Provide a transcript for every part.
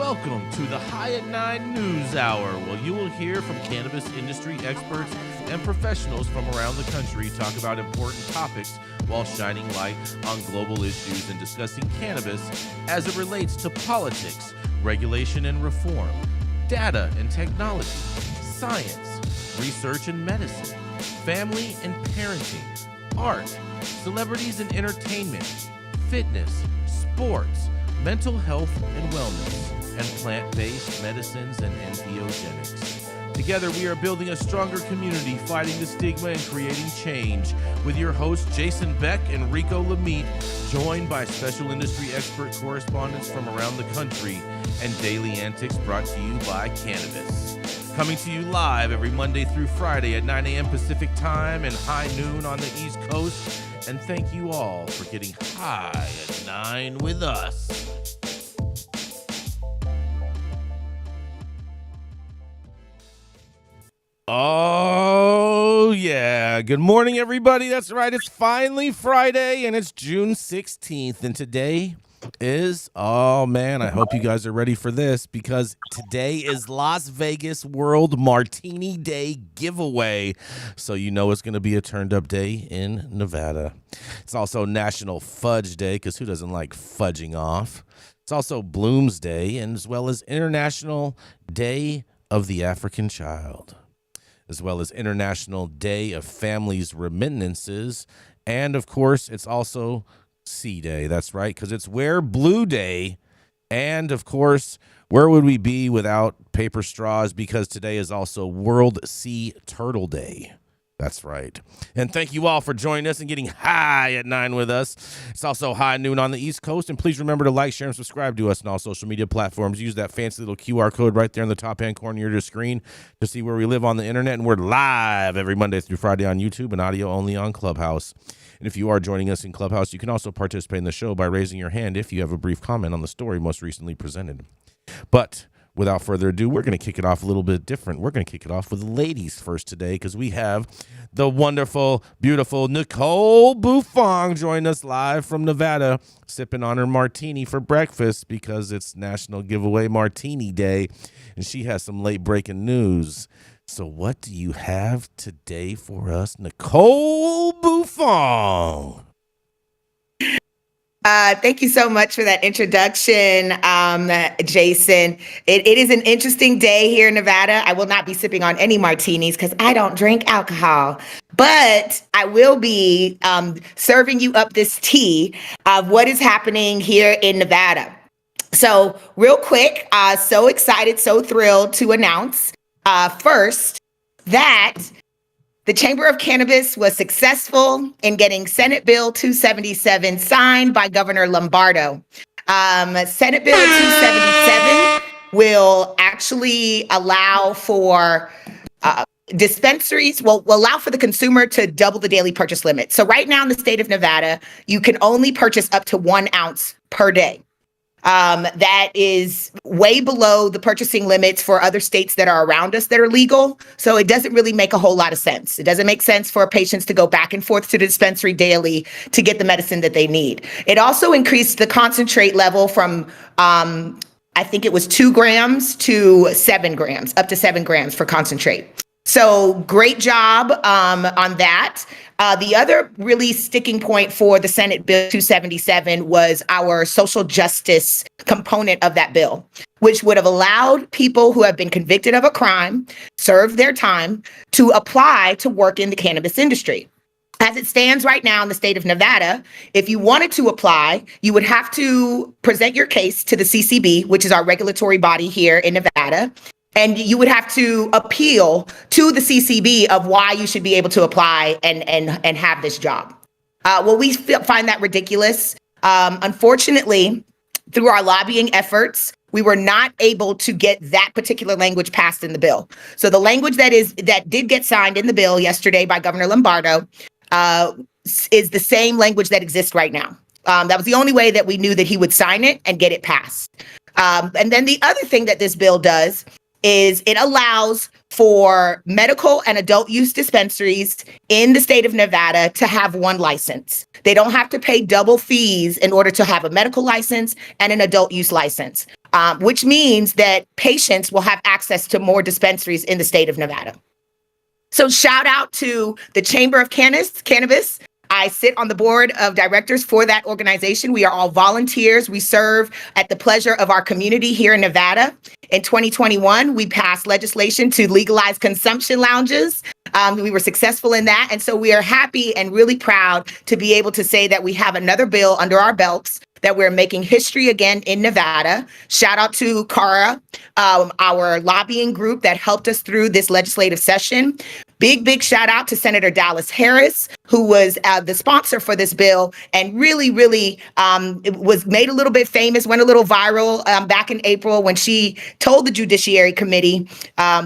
Welcome to the High at 9 News Hour, where you will hear from cannabis industry experts and professionals from around the country talk about important topics while shining light on global issues and discussing cannabis as it relates to politics, regulation and reform, data and technology, science, research and medicine, family and parenting, art, celebrities and entertainment, fitness, sports, mental health and wellness, and plant-based medicines and entheogens. Together, we are building a stronger community, fighting the stigma and creating change. With your hosts, Jason Beck and Rico Lamitte, joined by special industry expert correspondents from around the country, and daily antics brought to you by Cannabis. Coming to you live every Monday through Friday at 9 a.m. Pacific Time and high noon on the East Coast. And thank you all for getting high at 9 with us. Oh, yeah. Good morning, everybody. That's right. It's finally Friday, and it's June 16th. And today is, oh, man, I hope you guys are ready for this, because today is Las Vegas World Martini Day giveaway. So you know it's going to be a turned-up day in Nevada. It's also National Fudge Day, because who doesn't like fudging off? It's also Bloom's Day, and as well as International Day of the African Child, as well as International Day of Families Remittances. And, of course, it's also Sea Day. That's right, because it's Wear Blue Day. And, of course, where would we be without paper straws? Because today is also World Sea Turtle Day. That's right. And thank you all for joining us and getting high at 9 with us. It's also high noon on the East Coast. And please remember to like, share, and subscribe to us on all social media platforms. Use that fancy little QR code right there in the top-hand corner of your screen to see where we live on the internet. And we're live every Monday through Friday on YouTube and audio only on Clubhouse. And if you are joining us in Clubhouse, you can also participate in the show by raising your hand if you have a brief comment on the story most recently presented. But without further ado, we're going to kick it off a little bit different. We're going to kick it off with ladies first today, because we have the wonderful, beautiful Nicole Buffong joining us live from Nevada, sipping on her martini for breakfast because it's National Giveaway Martini Day, and she has some late-breaking news. So what do you have today for us, Nicole Buffong? Thank you so much for that introduction, Jason. It is an interesting day here in Nevada. I will not be sipping on any martinis because I don't drink alcohol, but I will be serving you up this tea of what is happening here in Nevada. So real quick, so excited, so thrilled to announce first that the Chamber of Cannabis was successful in getting Senate Bill 277 signed by Governor Lombardo. Senate Bill 277 will actually allow for dispensaries, will allow for the consumer to double the daily purchase limit. So right now in the state of Nevada, you can only purchase up to 1 ounce per day. That is way below the purchasing limits for other states that are around us that are legal. So it doesn't really make a whole lot of sense. It doesn't make sense for patients to go back and forth to the dispensary daily to get the medicine that they need. It also increased the concentrate level from, I think it was 2 grams to 7 grams, up to 7 grams for concentrate. So great job on that. The other really sticking point for the Senate Bill 277 was our social justice component of that bill, which would have allowed people who have been convicted of a crime, served their time, to apply to work in the cannabis industry. As it stands right now in the state of Nevada, if you wanted to apply, you would have to present your case to the CCB, which is our regulatory body here in Nevada. And you would have to appeal to the CCB of why you should be able to apply and have this job. Well, we find that ridiculous. Unfortunately, through our lobbying efforts, we were not able to get that particular language passed in the bill. So the language that did get signed in the bill yesterday by Governor Lombardo is the same language that exists right now. That was the only way that we knew that he would sign it and get it passed. And then the other thing that this bill does is it allows for medical and adult use dispensaries in the state of Nevada to have 1 license. They don't have to pay double fees in order to have a medical license and an adult use license. which means that patients will have access to more dispensaries in the state of Nevada. So shout out to the Chamber of Cannabis. I sit on the board of directors for that organization. We are all volunteers. We serve at the pleasure of our community here in Nevada. In 2021, we passed legislation to legalize consumption lounges. We were successful in that. And so we are happy and really proud to be able to say that we have another bill under our belts, that we're making history again in Nevada. Shout out to CARA, our lobbying group that helped us through this legislative session. Big shout out to Senator Dallas Harris, who was the sponsor for this bill and really was made a little bit famous, went a little viral back in April when she told the Judiciary Committee,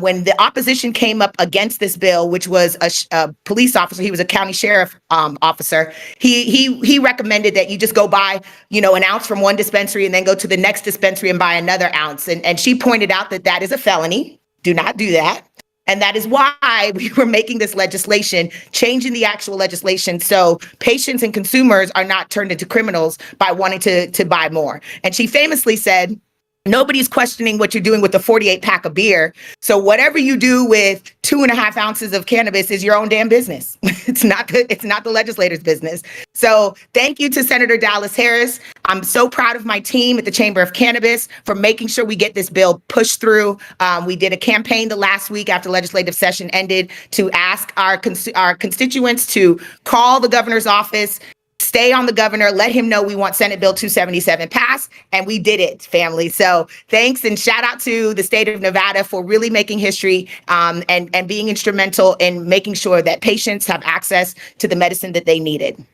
when the opposition came up against this bill, which was a police officer, he was a county sheriff officer, he recommended that you just go buy, an ounce from one dispensary and then go to the next dispensary and buy another ounce. And she pointed out that that is a felony. Do not do that. And that is why we were making this legislation, changing the actual legislation so patients and consumers are not turned into criminals by wanting to buy more. And she famously said, nobody's questioning what you're doing with the 48 pack of beer. So whatever you do with 2.5 ounces of cannabis is your own damn business. It's not the legislator's business. So thank you to Senator Dallas Harris. I'm so proud of my team at the Chamber of Cannabis for making sure we get this bill pushed through. We did a campaign the last week after legislative session ended to ask our constituents to call the governor's office, stay on the governor, let him know we want Senate Bill 277 passed, and we did it, family. So thanks and shout out to the state of Nevada for really making history and being instrumental in making sure that patients have access to the medicine that they needed.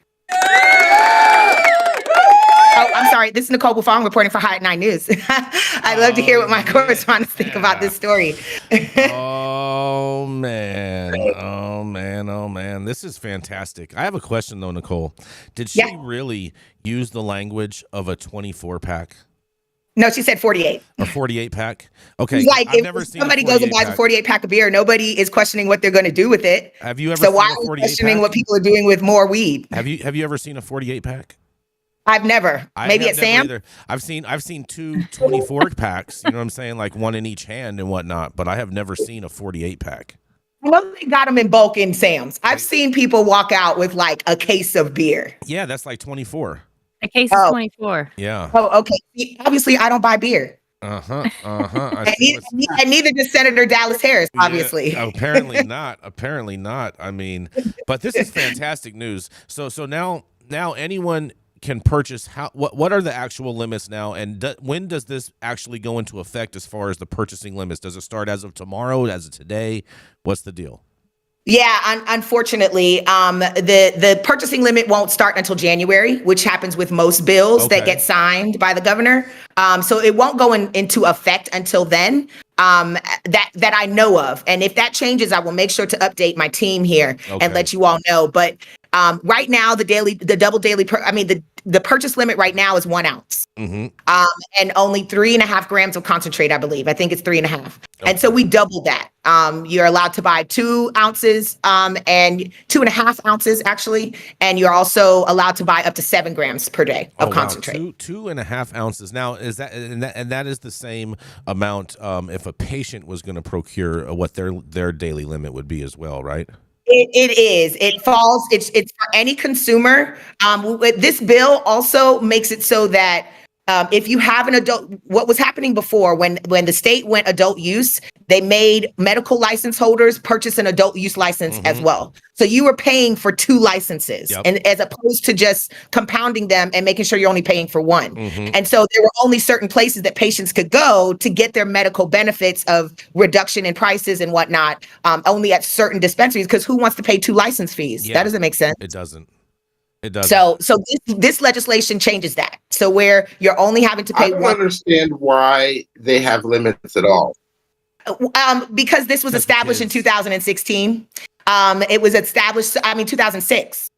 Oh, I'm sorry. This is Nicole Buffong reporting for Hot 9 News. I'd love to hear what my correspondents think about this story. Oh, man. Oh, man. Oh, man. This is fantastic. I have a question, though, Nicole. Did she really use the language of a 24-pack? No, she said 48. A 48 pack? Okay. She's like, if somebody goes and buys a 48 pack of beer, nobody is questioning what they're going to do with it. Have you ever so seen why a 48 are we questioning pack? what people are doing with more weed? Have you ever seen a 48 pack? I've never. Maybe at Sam? Either. I've seen two 24 packs, you know what I'm saying? Like one in each hand and whatnot, but I have never seen a 48 pack. I know they got them in bulk in Sam's. I've seen people walk out with like a case of beer. Yeah, that's like 24. A case of 24. Yeah. Oh, okay. Obviously, I don't buy beer. And neither does Senator Dallas Harris, obviously. Yeah, apparently not. Apparently not. I mean, but this is fantastic news. So now anyone can purchase. What are the actual limits now, and when does this actually go into effect as far as the purchasing limits? Does it start as of tomorrow, as of today? What's the deal? Yeah, unfortunately, the purchasing limit won't start until January, which happens with most bills that get signed by the governor. So it won't go into effect until then, that I know of. And if that changes, I will make sure to update my team here and let you all know. But right now, the purchase limit right now is 1 ounce. And only 3.5 grams of concentrate, I believe. I think it's 3.5. And so we doubled that. You're allowed to buy 2 ounces and 2.5 ounces, actually. And you're also allowed to buy up to 7 grams per day of concentrate. Wow. 2.5 ounces. Now, is that and that is the same amount if a patient was going to procure what their daily limit would be as well, right? It is. It falls. It's for any consumer. This bill also makes it so that if you have an adult, what was happening before when the state went adult use, they made medical license holders purchase an adult use license as well. So you were paying for 2 licenses, and as opposed to just compounding them and making sure you're only paying for one. And so there were only certain places that patients could go to get their medical benefits of reduction in prices and whatnot, only at certain dispensaries, because who wants to pay 2 license fees? That doesn't make sense. It doesn't. It doesn't. So this legislation changes that. So where you're only having to pay I don't understand why they have limits at all. Because this was established in 2016. It was established, 2006.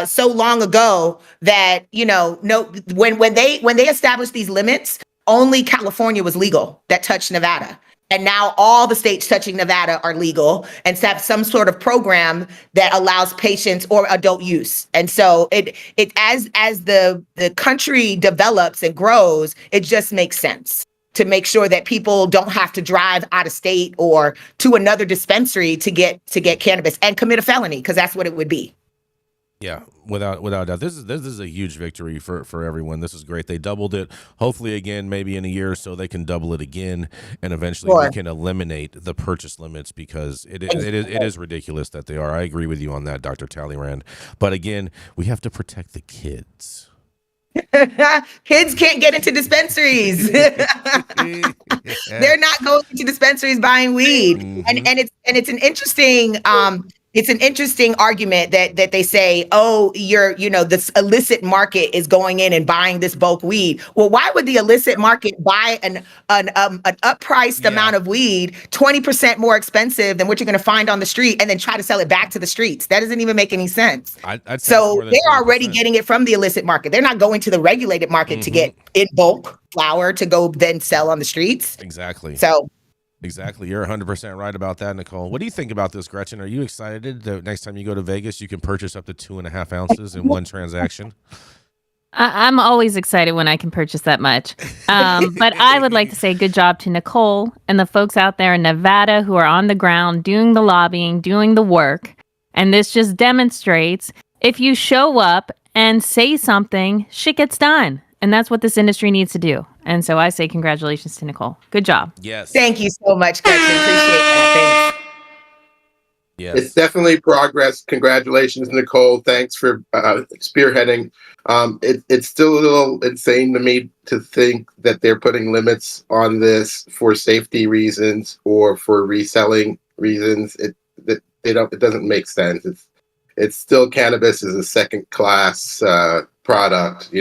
So long ago that, when they established these limits, only California was legal that touched Nevada. And now all the states touching Nevada are legal and have some sort of program that allows patients or adult use. And so it as the country develops and grows, it just makes sense. to make sure that people don't have to drive out of state or to another dispensary to get cannabis and commit a felony, because that's what it would be. Yeah, without doubt. This is a huge victory for everyone. This is great. They doubled it. Hopefully, again, maybe in a year or so, they can double it again, and eventually we can eliminate the purchase limits, because it is ridiculous that they are. I agree with you on that, Dr. Talleyrand. But again, we have to protect the kids. Kids can't get into dispensaries. They're not going to dispensaries buying weed. And it's an interesting it's an interesting argument that they say, oh, this illicit market is going in and buying this bulk weed. Well, why would the illicit market buy an uppriced amount of weed 20% more expensive than what you're going to find on the street and then try to sell it back to the streets? That doesn't even make any sense. So they're already getting it from the illicit market. They're not going to the regulated market to get in bulk flower to go then sell on the streets. Exactly. Exactly. You're 100% right about that, Nicole. What do you think about this, Gretchen? Are you excited that next time you go to Vegas, you can purchase up to 2.5 ounces in one transaction? I'm always excited when I can purchase that much. But I would like to say good job to Nicole and the folks out there in Nevada who are on the ground doing the lobbying, doing the work. And this just demonstrates if you show up and say something, shit gets done. And that's what this industry needs to do. And so I say congratulations to Nicole. Good job. Yes. Thank you so much, Gretchen. Appreciate that. Thanks. Yes. It's definitely progress. Congratulations, Nicole. Thanks for spearheading. It's still a little insane to me to think that they're putting limits on this for safety reasons or for reselling reasons. It doesn't make sense. It's still cannabis is a second class product,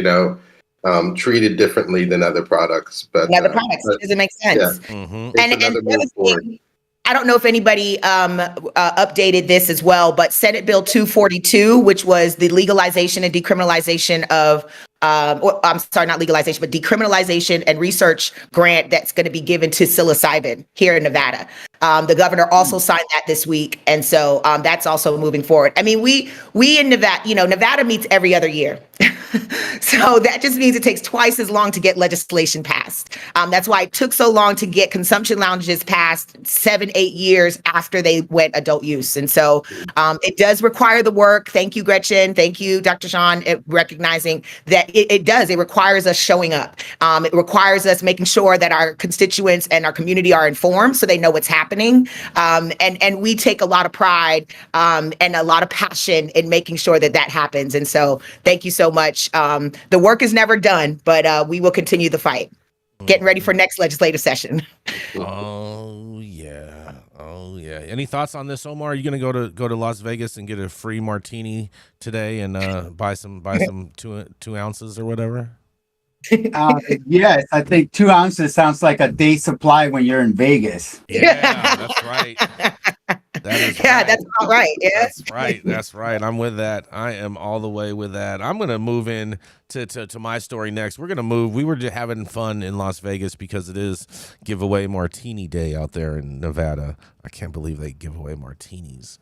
treated differently than other products. But it doesn't make sense. Yeah. And the other thing, I don't know if anybody updated this as well, but Senate Bill 242, which was the legalization and decriminalization of, I'm sorry, not legalization, but decriminalization and research grant that's going to be given to psilocybin here in Nevada. The governor also signed that this week. And so that's also moving forward. I mean, we in Nevada, Nevada meets every other year. So that just means it takes twice as long to get legislation passed. That's why it took so long to get consumption lounges passed 7-8 years after they went adult use. And so it does require the work. Thank you, Gretchen. Thank you, Dr. Sean, recognizing that it does. It requires us showing up. It requires us making sure that our constituents and our community are informed so they know what's happening. And we take a lot of pride and a lot of passion in making sure that happens. And so thank you so much. The work is never done, but we will continue the fight. Getting ready for next legislative session. Oh yeah. Any thoughts on this, Omar? Are you gonna go to Las Vegas and get a free martini today and buy some 2 ounces or whatever? Yes, I think 2 ounces sounds like a day supply when you're in Vegas. Yeah, that's right. That's about right. Yeah. That's right. I'm with that. I am all the way with that. I'm going to move in to my story next. We're going to move. We were just having fun in Las Vegas because it is giveaway martini day out there in Nevada. I can't believe they give away martinis.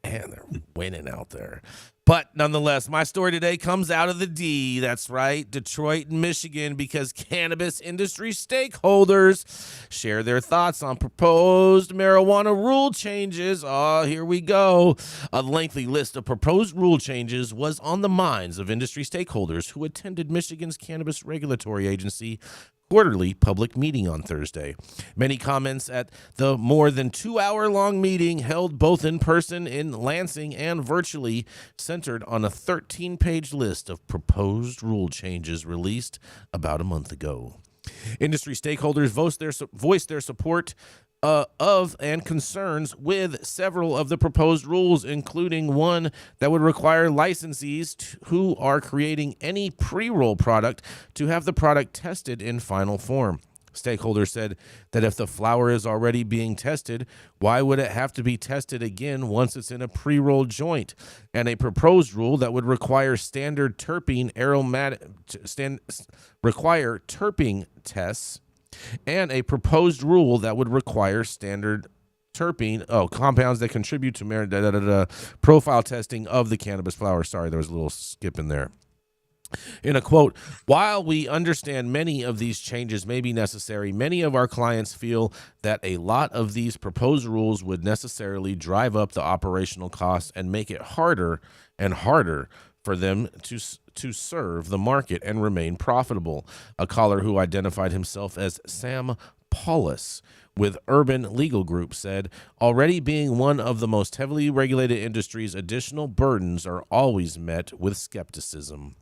Man, they're winning out there. But nonetheless, my story today comes out of the D. That's right, Detroit and Michigan, because cannabis industry stakeholders share their thoughts on proposed marijuana rule changes. Oh, here we go. A lengthy list of proposed rule changes was on the minds of industry stakeholders who attended Michigan's Cannabis Regulatory Agency quarterly public meeting on Thursday. Many comments at the more than 2-hour-long meeting, held both in person in Lansing and virtually, centered on a 13-page list of proposed rule changes released about a month ago. Industry stakeholders voiced their support of and concerns with several of the proposed rules, including one that would require licensees who are creating any pre-roll product to have the product tested in final form. Stakeholders said that if the flower is already being tested, why would it have to be tested again once it's in a pre-rolled joint? And a proposed rule that would require standard terpene tests, and a proposed rule that would require standard compounds that contribute to profile testing of the cannabis flower. Sorry, there was a little skip in there. In a quote, while we understand many of these changes may be necessary, many of our clients feel that a lot of these proposed rules would necessarily drive up the operational costs and make it harder and harder for them to serve the market and remain profitable. A caller who identified himself as Sam Paulus with Urban Legal Group said, already being one of the most heavily regulated industries, additional burdens are always met with skepticism.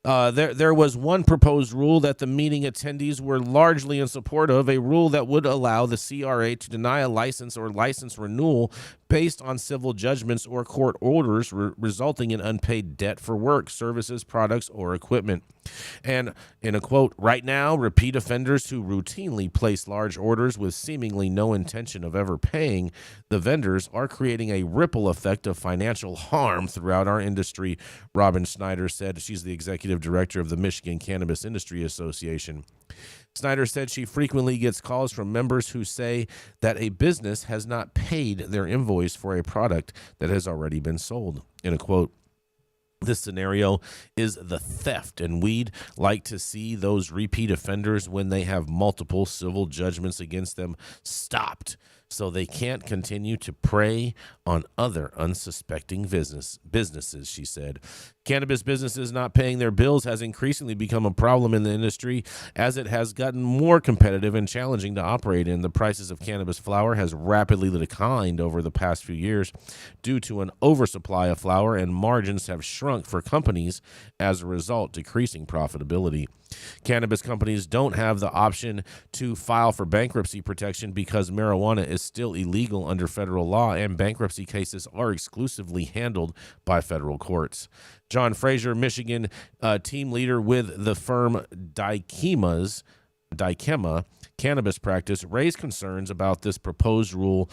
There was one proposed rule that the meeting attendees were largely in support of, a rule that would allow the CRA to deny a license or license renewal based on civil judgments or court orders resulting in unpaid debt for work, services, products, or equipment. And in a quote, right now, repeat offenders who routinely place large orders with seemingly no intention of ever paying the vendors are creating a ripple effect of financial harm throughout our industry, Robin Snyder said. She's the executive director of the Michigan Cannabis Industry Association. Snyder said she frequently gets calls from members who say that a business has not paid their invoice for a product that has already been sold. In a quote, this scenario is the theft, and we'd like to see those repeat offenders, when they have multiple civil judgments against them, stopped so they can't continue to prey on other unsuspecting businesses, she said. Cannabis businesses not paying their bills has increasingly become a problem in the industry as it has gotten more competitive and challenging to operate in. The prices of cannabis flower has rapidly declined over the past few years due to an oversupply of flower, and margins have shrunk for companies as a result, decreasing profitability. Cannabis companies don't have the option to file for bankruptcy protection because marijuana is still illegal under federal law, and bankruptcy cases are exclusively handled by federal courts. John Fraser, Michigan team leader with the firm Dykema Cannabis Practice, raised concerns about this proposed rule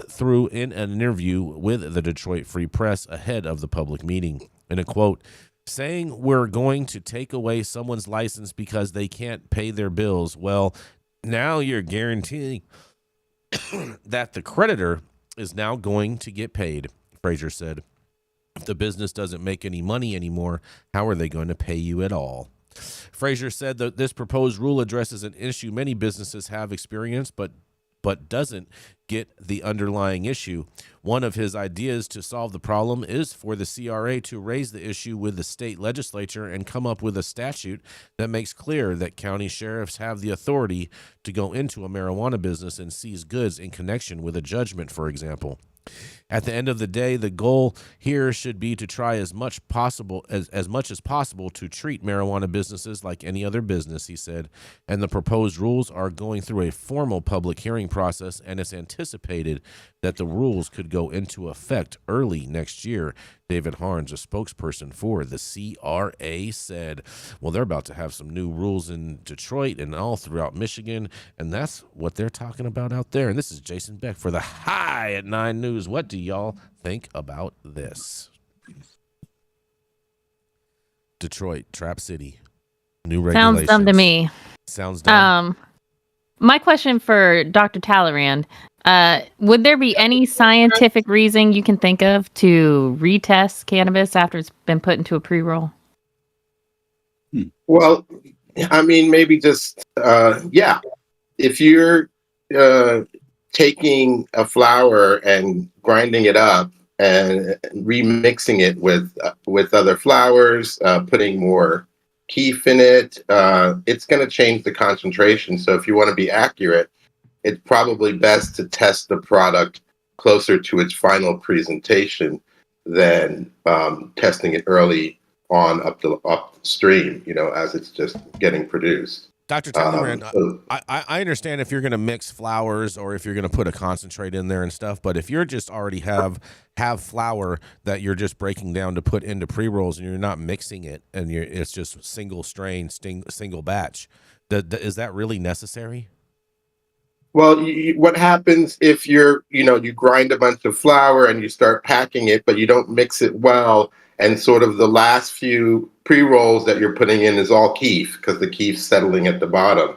through in an interview with the Detroit Free Press ahead of the public meeting. In a quote, saying we're going to take away someone's license because they can't pay their bills, well, now you're guaranteeing that the creditor is now going to get paid, Fraser said. If the business doesn't make any money anymore, how are they going to pay you at all? Fraser said that this proposed rule addresses an issue many businesses have experienced, but doesn't get the underlying issue. One of his ideas to solve the problem is for the CRA to raise the issue with the state legislature and come up with a statute that makes clear that county sheriffs have the authority to go into a marijuana business and seize goods in connection with a judgment, for example. At the end of the day, the goal here should be to try as much as possible to treat marijuana businesses like any other business, he said. And the proposed rules are going through a formal public hearing process, and it's anticipated that the rules could go into effect early next year. David Harns, a spokesperson for the CRA, said, well, they're about to have some new rules in Detroit and all throughout Michigan, and that's what they're talking about out there. And this is Jason Beck for the High at 9 News. What do y'all think about this? Detroit, Trap City, new regulations. Sounds dumb to me. Sounds dumb. My question for Dr. Talleyrand, would there be any scientific reason you can think of to retest cannabis after it's been put into a pre-roll? Well, I mean, maybe just, if you're taking a flower and grinding it up and remixing it with other flowers, putting more keef in it, it's going to change the concentration. So if you want to be accurate, it's probably best to test the product closer to its final presentation than testing it early on upstream, as it's just getting produced. Dr. Talleyrand, I understand if you're going to mix flowers or if you're going to put a concentrate in there and stuff, but if you're just already have flour that you're just breaking down to put into pre-rolls and you're not mixing it and it's just single strain, single batch, is that really necessary? Well, what happens if you grind a bunch of flour and you start packing it, but you don't mix it well, and sort of the last few pre-rolls that you're putting in is all keef because the keef's settling at the bottom.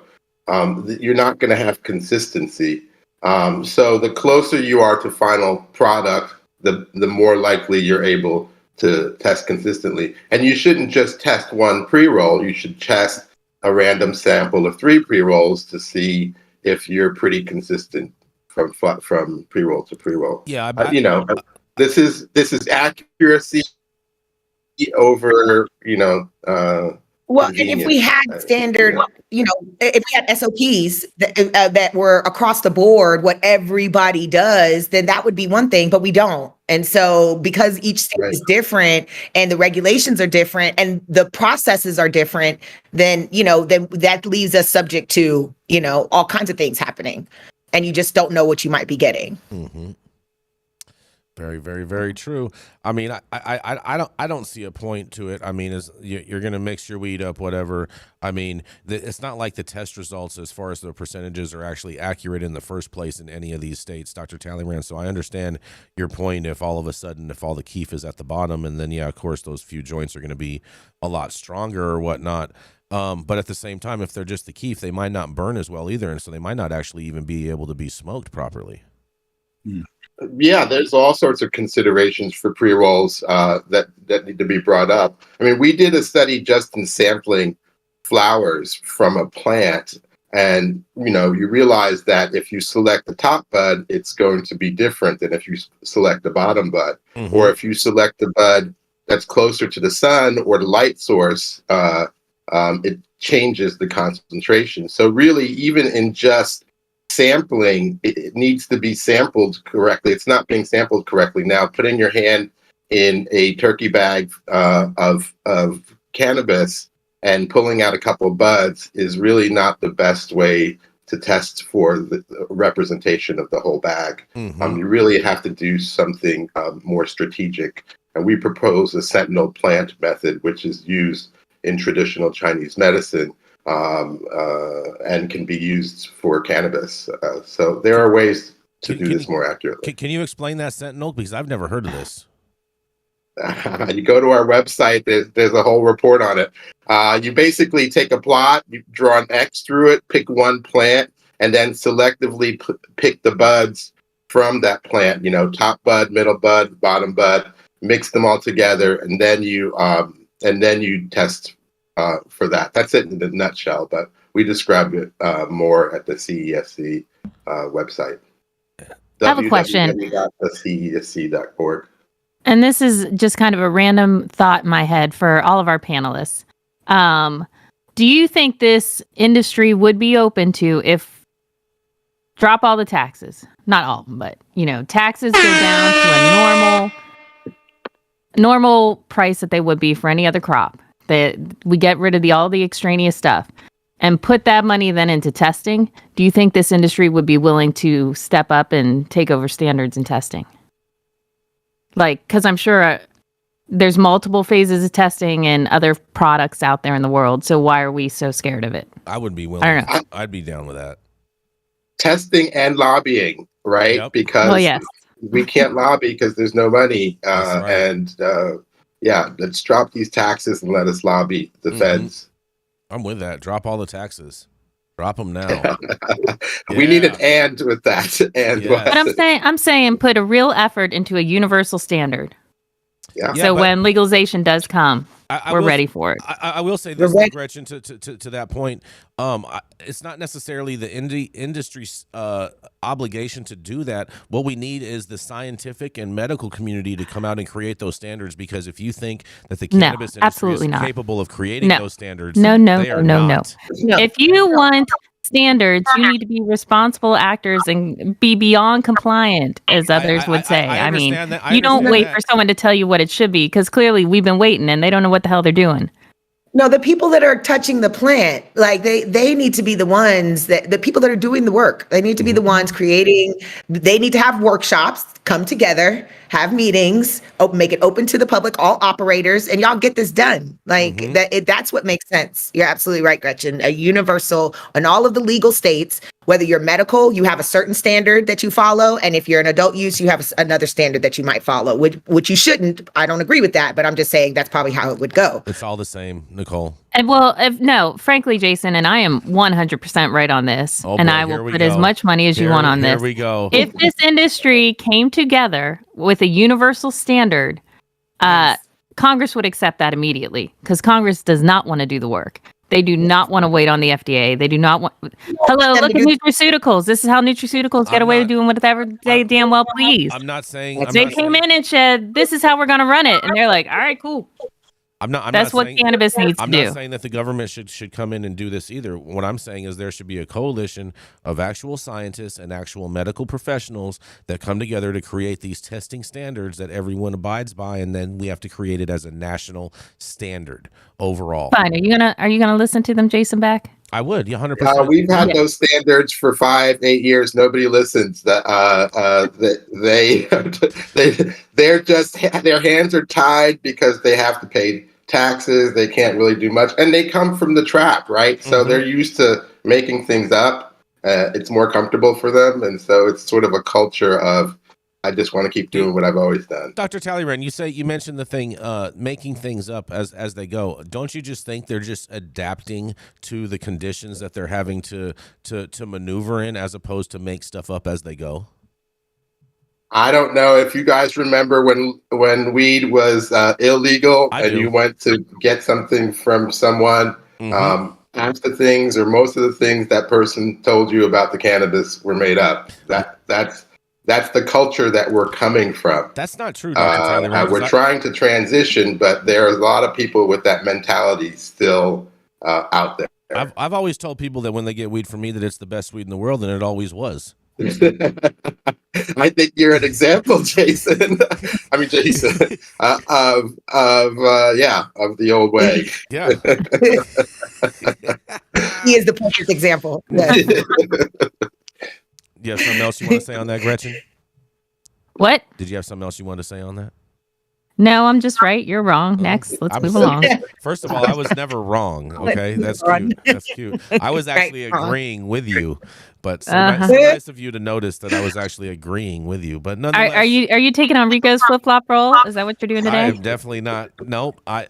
You're not going to have consistency. So the closer you are to final product, the more likely you're able to test consistently. And you shouldn't just test one pre-roll. You should test a random sample of 3 pre-rolls to see if you're pretty consistent from pre-roll to pre-roll. Yeah, this is accuracy over, Well, and if we had standard, if we had SOPs that were across the board, what everybody does, then that would be one thing, but we don't. And so because each state is different and the regulations are different and the processes are different, then that leaves us subject to, all kinds of things happening. And you just don't know what you might be getting. Mm-hmm. Very, very, very true. I mean, I don't see a point to it. I mean, you're going to mix your weed up, whatever. I mean, it's not like the test results as far as the percentages are actually accurate in the first place in any of these states, Dr. Talleyrand. So I understand your point. If all of a sudden, if all the keef is at the bottom, and then of course, those few joints are going to be a lot stronger or whatnot. But at the same time, if they're just the keef, they might not burn as well either, and so they might not actually even be able to be smoked properly. Yeah, there's all sorts of considerations for pre-rolls that need to be brought up. I mean, we did a study just in sampling flowers from a plant, and you realize that if you select the top bud, it's going to be different than if you select the bottom bud, or if you select the bud that's closer to the sun or the light source, it changes the concentration. So really, even in just sampling, it needs to be sampled correctly. It's not being sampled correctly now. Putting your hand in a turkey bag of cannabis and pulling out a couple of buds is really not the best way to test for the representation of the whole bag. You really have to do something more strategic. And we propose a sentinel plant method, which is used in traditional Chinese medicine, and can be used for cannabis. So there are ways to do this more accurately. Can you explain that sentinel? Because I've never heard of this. You go to our website, there's a whole report on it. You basically take a plot, you draw an X through it, pick one plant, and then selectively pick the buds from that plant, top bud, middle bud, bottom bud, mix them all together, and then you test for that. That's it in a nutshell, but we described it more at the CESC website. I have a question. www.cesc.org. And this is just kind of a random thought in my head for all of our panelists. Do you think this industry would be open to if drop all the taxes? Not all of them, but taxes go down to a normal price that they would be for any other crop. That we get rid of all the extraneous stuff and put that money then into testing. Do you think this industry would be willing to step up and take over standards in testing? Because I'm sure there's multiple phases of testing and other products out there in the world. So why are we so scared of it? I would be willing. I don't know. I'd be down with that. Testing and lobbying, right? Yep. Because we can't lobby because there's no money. Right. And let's drop these taxes and let us lobby the feds. I'm with that. Drop all the taxes. Drop them now. We need an and with that. And but I'm saying put a real effort into a universal standard. Yeah. So when legalization does come, we're ready for it. I will say this, Gretchen, to that point. It's not necessarily the industry's obligation to do that. What we need is the scientific and medical community to come out and create those standards. Because if you think that the cannabis industry is capable of creating those standards, no. If you want standards, you need to be responsible actors and be beyond compliant, as others would say. I mean, you don't wait for someone to tell you what it should be, because clearly we've been waiting and they don't know what the hell they're doing. No, the people that are touching the plant, they need to be the ones the people that are doing the work. They need to be the ones creating. They need to have workshops, come together, have meetings, make it open to the public, all operators, and y'all get this done. That's what makes sense. You're absolutely right, Gretchen. A universal in all of the legal states. Whether you're medical, you have a certain standard that you follow. And if you're an adult use, you have another standard that you might follow, which you shouldn't. I don't agree with that, but I'm just saying that's probably how it would go. It's all the same, Nicole. And frankly, Jason, and I am 100% right on this, and I will put as much money as you want on this. Here we go. If this industry came together with a universal standard, Congress would accept that immediately because Congress does not want to do the work. They do not want to wait on the FDA. They do not want. Hello, look at nutraceuticals. This is how nutraceuticals get away with doing whatever they damn well please. I'm not saying they came in and said, "This is how we're going to run it," and they're like, "All right, cool." That's what cannabis needs to do. I'm not saying that the government should come in and do this either. What I'm saying is there should be a coalition of actual scientists and actual medical professionals that come together to create these testing standards that everyone abides by, and then we have to create it as a national standard overall. Fine. Are you gonna listen to them, Jason Beck? I would, 100%. We've had those standards for 5-8 years. Nobody listens. They're just their hands are tied because they have to pay taxes. They can't really do much, and they come from the trap, right? So they're used to making things up. It's more comfortable for them, and so it's sort of a culture of I just want to keep doing what I've always done. Dr. Talleyrand, you mentioned the thing, making things up as they go. Don't you just think they're just adapting to the conditions that they're having to maneuver in, as opposed to make stuff up as they go? I don't know if you guys remember when weed was illegal and you went to get something from someone. Half the things or most of the things that person told you about the cannabis were made up. That's the culture that we're coming from. That's not true, Dr. Talleyrand. We're trying to transition, but there are a lot of people with that mentality still out there. I've always told people that when they get weed from me that it's the best weed in the world, and it always was. I think you're an example, Jason. I mean, Jason, of the old way. Yeah. He is the perfect example. Yes. You have something else you want to say on that, Gretchen? What? Did you have something else you wanted to say on that? No, I'm just right. You're wrong. Next, let's move along. First of all, I was never wrong. Okay, that's cute. That's cute. I was actually agreeing with you, but so nice of you to notice that I was actually agreeing with you. But nonetheless, are you taking on Rico's flip flop role? Is that what you're doing today? I'm definitely not. Nope. I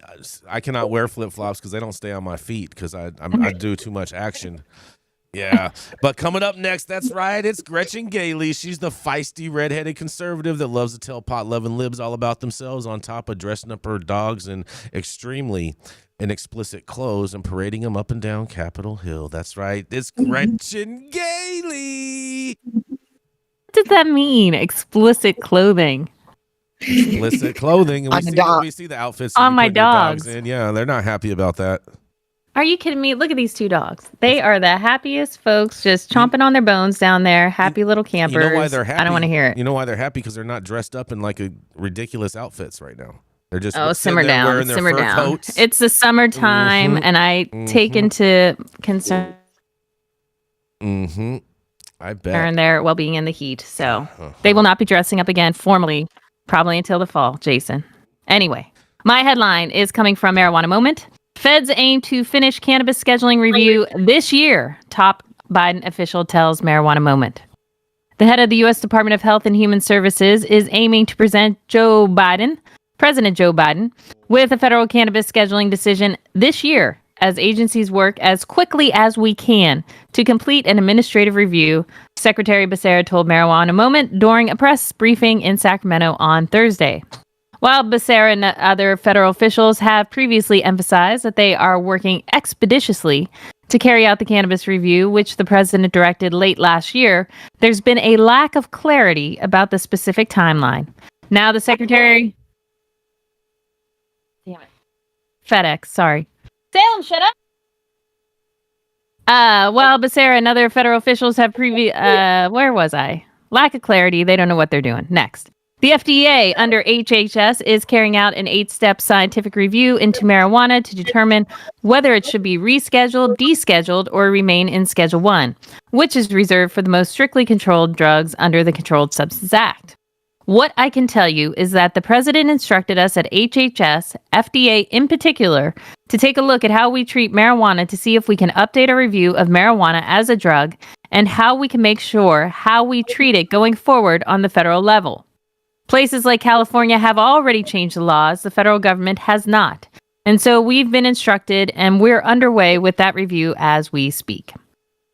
cannot wear flip flops because they don't stay on my feet because I do too much action. Yeah, but coming up next, that's right, it's Gretchen Gailey. She's the feisty, redheaded conservative that loves to tell pot-loving libs all about themselves, on top of dressing up her dogs in extremely explicit clothes and parading them up and down Capitol Hill. That's right, it's Gretchen Gailey. What does that mean, explicit clothing? Explicit clothing. And we see the outfits on my dogs. In. Yeah, they're not happy about that. Are you kidding me? Look at these two dogs. They are the happiest folks, just chomping on their bones down there. Happy little campers. You know why they're happy? I don't want to hear it. You know why they're happy? Because they're not dressed up in like a ridiculous outfits right now. They're just simmer down. Simmer down. Coats. It's the summertime, and I take into concern I bet their well-being in the heat. So they will not be dressing up again formally, probably until the fall, Jason. Anyway, my headline is coming from Marijuana Moment. Feds aim to finish cannabis scheduling review this year, top Biden official tells Marijuana Moment. The head of the U.S. Department of Health and Human Services is aiming to present President Joe Biden, with a federal cannabis scheduling decision this year as agencies work as quickly as we can to complete an administrative review, Secretary Becerra told Marijuana Moment during a press briefing in Sacramento on Thursday. While Becerra and other federal officials have previously emphasized that they are working expeditiously to carry out the cannabis review, which the president directed late last year, there's been a lack of clarity about the specific timeline. Now the secretary... Damn it. FedEx, sorry. Salem, shut up! While Becerra and other federal officials have where was I? Lack of clarity, they don't know what they're doing. Next. The FDA, under HHS, is carrying out an 8-step scientific review into marijuana to determine whether it should be rescheduled, descheduled, or remain in Schedule 1, which is reserved for the most strictly controlled drugs under the Controlled Substances Act. What I can tell you is that the president instructed us at HHS, FDA in particular, to take a look at how we treat marijuana to see if we can update our review of marijuana as a drug and how we can make sure how we treat it going forward on the federal level. Places like California have already changed the laws. The federal government has not. And so we've been instructed and we're underway with that review as we speak.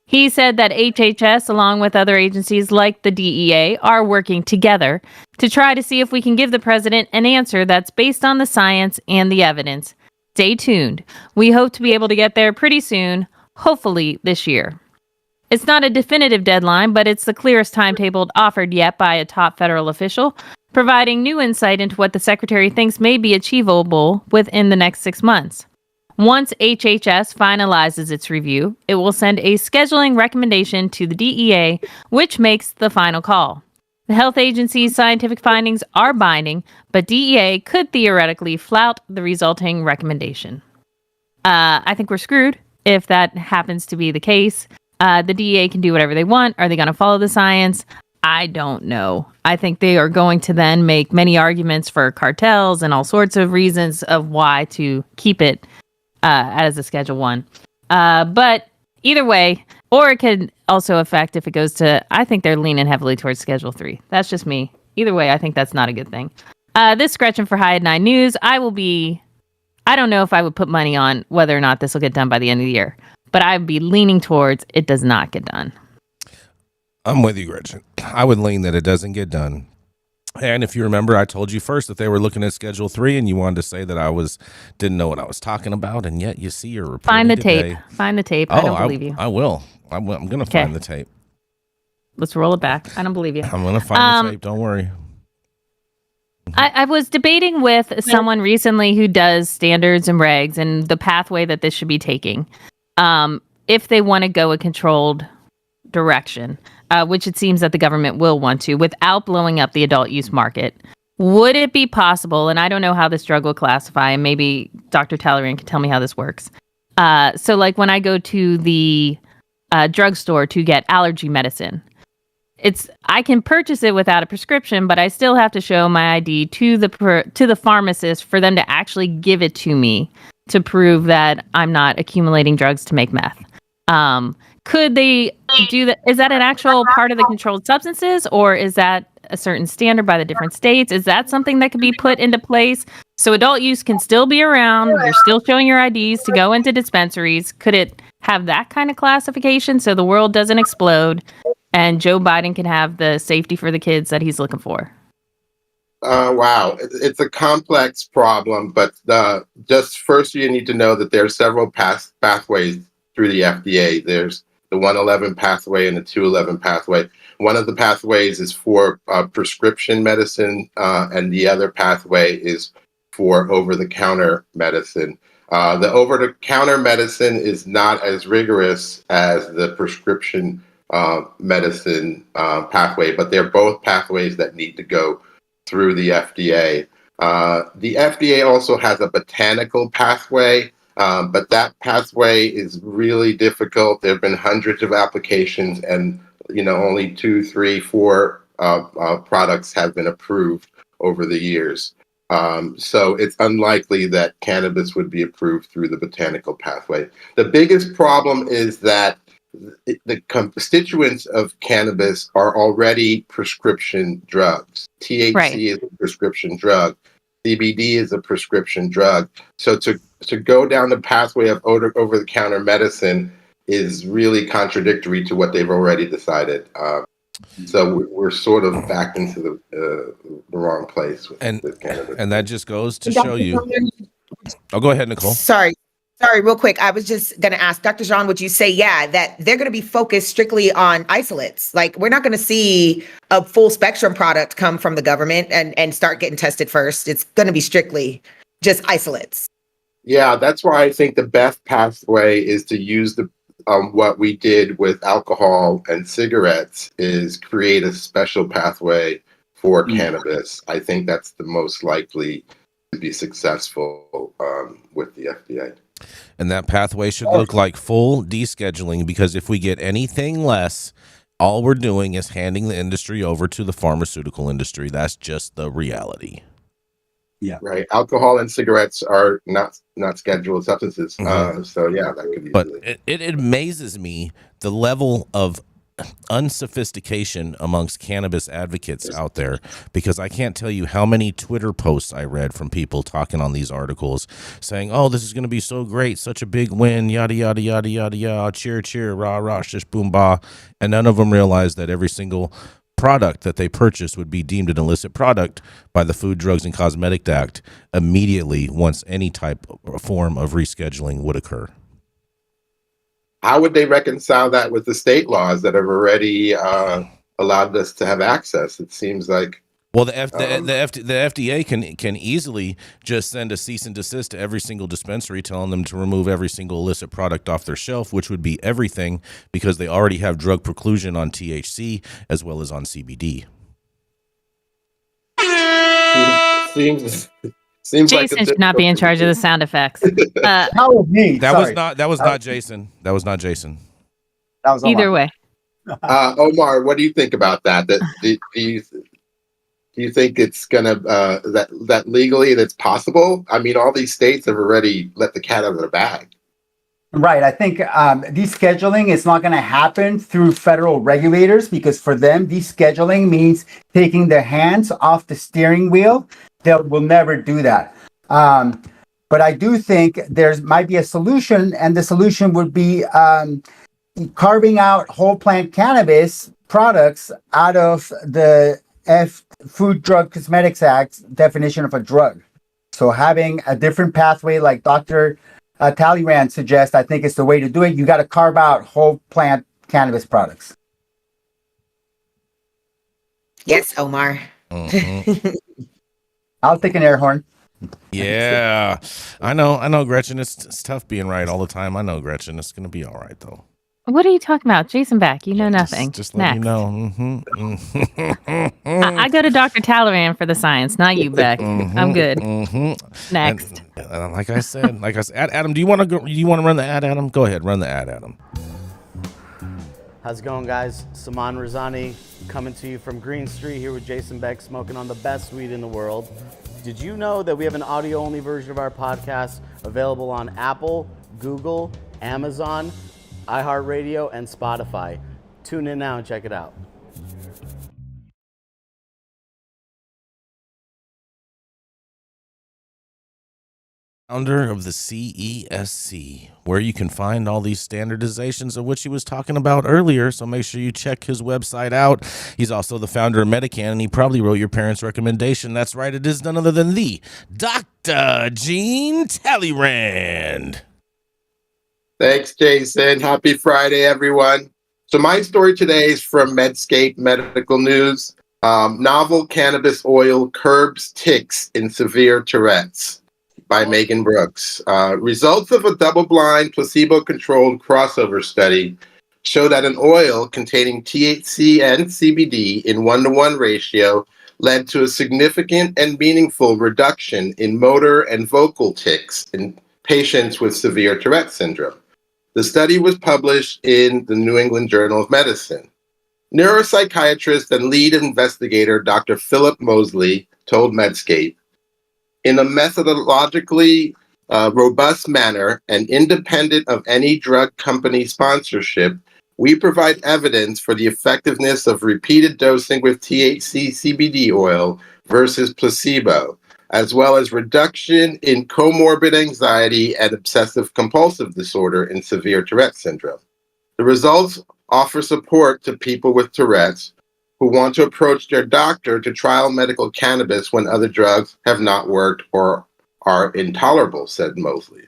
He said that HHS, along with other agencies like the DEA, are working together to try to see if we can give the president an answer that's based on the science and the evidence. Stay tuned. We hope to be able to get there pretty soon, hopefully this year. It's not a definitive deadline, but it's the clearest timetable offered yet by a top federal official, providing new insight into what the secretary thinks may be achievable within the next 6 months. Once HHS finalizes its review, it will send a scheduling recommendation to the DEA, which makes the final call. The health agency's scientific findings are binding, but DEA could theoretically flout the resulting recommendation. I think we're screwed if that happens to be the case. The DEA can do whatever they want. Are they going to follow the science? I don't know. I think they are going to then make many arguments for cartels and all sorts of reasons of why to keep it as a Schedule 1. But either way, or it could also affect if it goes to, I think they're leaning heavily towards Schedule 3. That's just me. Either way, I think that's not a good thing. This Gretchen for High at 9 News. I don't know if I would put money on whether or not this will get done by the end of the year, but I'd be leaning towards it does not get done. I'm with you, Gretchen. I would lean that it doesn't get done. And if you remember, I told you first that they were looking at Schedule 3, and you wanted to say that I didn't know what I was talking about, and yet you see your report. Find the today. tape. Find the tape. I don't believe you. I will. I'm going to find the tape. Let's roll it back. I don't believe you. I'm going to find the tape. Don't worry. I was debating with someone recently who does standards and regs and the pathway that this should be taking. If they want to go a controlled direction, which it seems that the government will want to, without blowing up the adult use market. Would it be possible, and I don't know how this drug will classify, and maybe Dr. Talleyrand can tell me how this works. So like when I go to the drugstore to get allergy medicine, I can purchase it without a prescription, but I still have to show my ID to the pharmacist for them to actually give it to me to prove that I'm not accumulating drugs to make meth. Could they do that? Is that an actual part of the controlled substances, or is that a certain standard by the different states? Is that something that could be put into place so adult use can still be around? You're still showing your IDs to go into dispensaries. Could it have that kind of classification so the world doesn't explode and Joe Biden can have the safety for the kids that he's looking for? Wow, it's a complex problem, but just first you need to know that there are several pathways through the FDA. There's the 111 pathway and the 211 pathway. One of the pathways is for prescription medicine, and the other pathway is for over-the-counter medicine. The over-the-counter medicine is not as rigorous as the prescription medicine pathway, but they're both pathways that need to go through the FDA. The FDA also has a botanical pathway, but that pathway is really difficult. There have been hundreds of applications, and only 2, 3, 4 products have been approved over the years. So it's unlikely that cannabis would be approved through the botanical pathway. The biggest problem is that the constituents of cannabis are already prescription drugs. THC is a prescription drug. CBD is a prescription drug. So to go down the pathway of over-the-counter medicine is really contradictory to what they've already decided. So we're sort of back into the wrong place with cannabis. And that just goes to show you. Oh, go ahead, Nicole. Sorry, real quick. I was just going to ask Dr. Jean, would you say, that they're going to be focused strictly on isolates? Like, we're not going to see a full spectrum product come from the government and start getting tested first. It's going to be strictly just isolates. Yeah, that's why I think the best pathway is to use what we did with alcohol and cigarettes is create a special pathway for cannabis. I think that's the most likely to be successful with the FDA. And that pathway should look like full descheduling, because if we get anything less, all we're doing is handing the industry over to the pharmaceutical industry. That's just the reality. Yeah. Right. Alcohol and cigarettes are not scheduled substances. Mm-hmm. So yeah, that could be. But it amazes me the level of unsophistication amongst cannabis advocates out there, because I can't tell you how many Twitter posts I read from people talking on these articles saying, oh, this is going to be so great, such a big win, yada, yada, yada, yada, yada, cheer, cheer, rah, rah, shish, boom, bah. And none of them realized that every single product that they purchased would be deemed an illicit product by the Food, Drugs, and Cosmetic Act immediately once any type or form of rescheduling would occur. How would they reconcile that with the state laws that have already allowed us to have access? It seems like. Well, the FDA can easily just send a cease and desist to every single dispensary, telling them to remove every single illicit product off their shelf, which would be everything, because they already have drug preclusion on THC as well as on CBD. Seems Jason like should not be in charge of the sound effects. That was not Jason. That was not Jason. That was Omar. Either way. Omar, what do you think about that? Do you think it's gonna that legally that's possible? I mean, all these states have already let the cat out of the bag. Right. I think descheduling is not going to happen through federal regulators, because for them, descheduling means taking their hands off the steering wheel. They will never do that. But I do think there might be a solution, and the solution would be carving out whole plant cannabis products out of the Food, Drug, Cosmetics Act definition of a drug. So having a different pathway, like Dr. Talleyrand suggests, I think is the way to do it. You got to carve out whole plant cannabis products. Yes, Omar. Mm-hmm. I'll take an air horn. Yeah, I know, Gretchen. It's tough being right all the time. I know, Gretchen. It's gonna be all right though. What are you talking about? Jason Beck, you know nothing. Just let you know. I go to Dr. Talleyrand for the science, not you, Beck. I'm good. Next. And, like I said, Adam, do you want to go? You want to run the ad, Adam? Go ahead, run the ad, Adam. How's it going, guys? Saman Razani coming to you from Green Street here with Jason Beck, smoking on the best weed in the world. Did you know that we have an audio-only version of our podcast available on Apple, Google, Amazon, iHeartRadio, and Spotify? Tune in now and check it out. Founder of the CESC, where you can find all these standardizations of which he was talking about earlier. So make sure you check his website out. He's also the founder of Medican, and he probably wrote your parents' recommendation. That's right. It is none other than the Dr. Gene Talleyrand. Thanks, Jason. Happy Friday, everyone. So my story today is from Medscape Medical News. Novel cannabis oil curbs tics in severe Tourette's, by Megan Brooks. Results of a double-blind, placebo-controlled crossover study show that an oil containing THC and CBD in 1-to-1 ratio led to a significant and meaningful reduction in motor and vocal tics in patients with severe Tourette syndrome. The study was published in the New England Journal of Medicine. Neuropsychiatrist and lead investigator Dr. Philip Mosley told Medscape, in a methodologically robust manner and independent of any drug company sponsorship, we provide evidence for the effectiveness of repeated dosing with THC CBD oil versus placebo, as well as reduction in comorbid anxiety and obsessive compulsive disorder in severe Tourette syndrome. The results offer support to people with Tourette's who want to approach their doctor to trial medical cannabis when other drugs have not worked or are intolerable, said Mosley.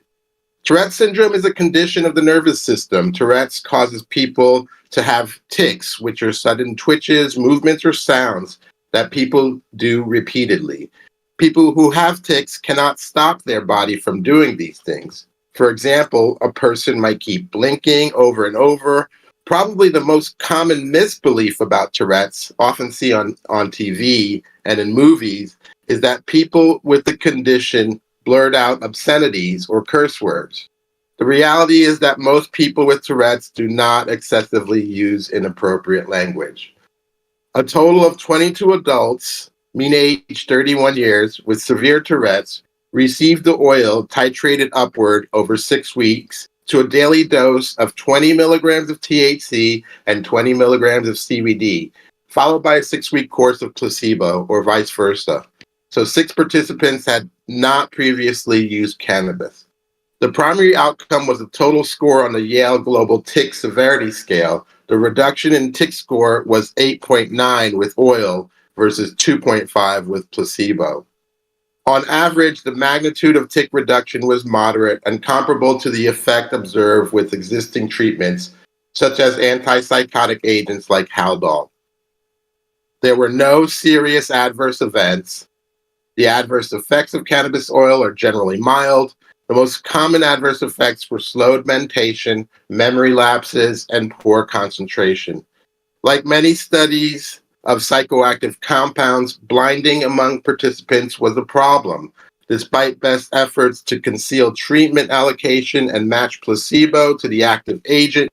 Tourette syndrome is a condition of the nervous system. Tourette's causes people to have tics, which are sudden twitches, movements, or sounds that people do repeatedly. People who have tics cannot stop their body from doing these things. For example, a person might keep blinking over and over. Probably the most common misbelief about Tourette's, often seen on TV and in movies, is that people with the condition blurt out obscenities or curse words. The reality is that most people with Tourette's do not excessively use inappropriate language. A total of 22 adults, mean age 31 years, with severe Tourette's received the oil titrated upward over 6 weeks to a daily dose of 20 milligrams of THC and 20 milligrams of CBD, followed by a 6-week course of placebo or vice versa. So 6 participants had not previously used cannabis. The primary outcome was a total score on the Yale Global Tic Severity Scale. The reduction in tic score was 8.9 with oil versus 2.5 with placebo. On average, the magnitude of tic reduction was moderate and comparable to the effect observed with existing treatments, such as antipsychotic agents like Haldol. There were no serious adverse events. The adverse effects of cannabis oil are generally mild. The most common adverse effects were slowed mentation, memory lapses, and poor concentration. Like many studies of psychoactive compounds, blinding among participants was a problem. Despite best efforts to conceal treatment allocation and match placebo to the active agent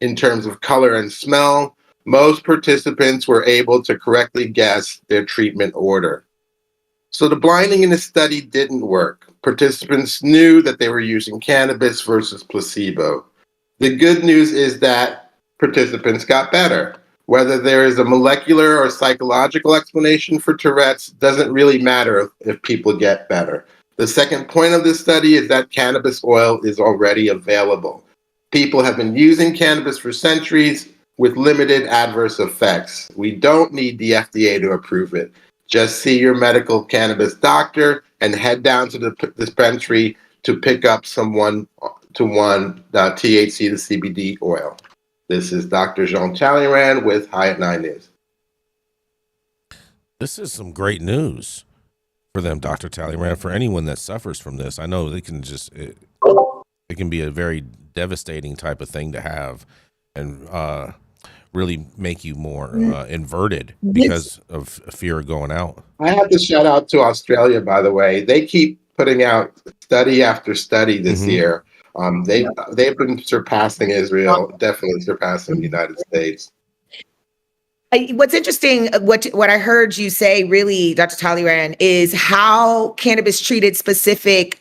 in terms of color and smell, most participants were able to correctly guess their treatment order. So the blinding in the study didn't work. Participants knew that they were using cannabis versus placebo. The good news is that participants got better. Whether there is a molecular or psychological explanation for Tourette's doesn't really matter if people get better. The second point of this study is that cannabis oil is already available. People have been using cannabis for centuries with limited adverse effects. We don't need the FDA to approve it. Just see your medical cannabis doctor and head down to the dispensary to pick up some one-to-one THC to CBD oil. This is Dr. Jean Talleyrand with High at 9 News. This is some great news for them, Dr. Talleyrand, for anyone that suffers from this. I know they can just, it can be a very devastating type of thing to have and really make you more inverted because of fear of going out. I have to shout out to Australia, by the way. They keep putting out study after study this year. They've been surpassing Israel, definitely surpassing the United States. What's interesting, what I heard you say, really, Dr. Talleyrand, is how cannabis treated specific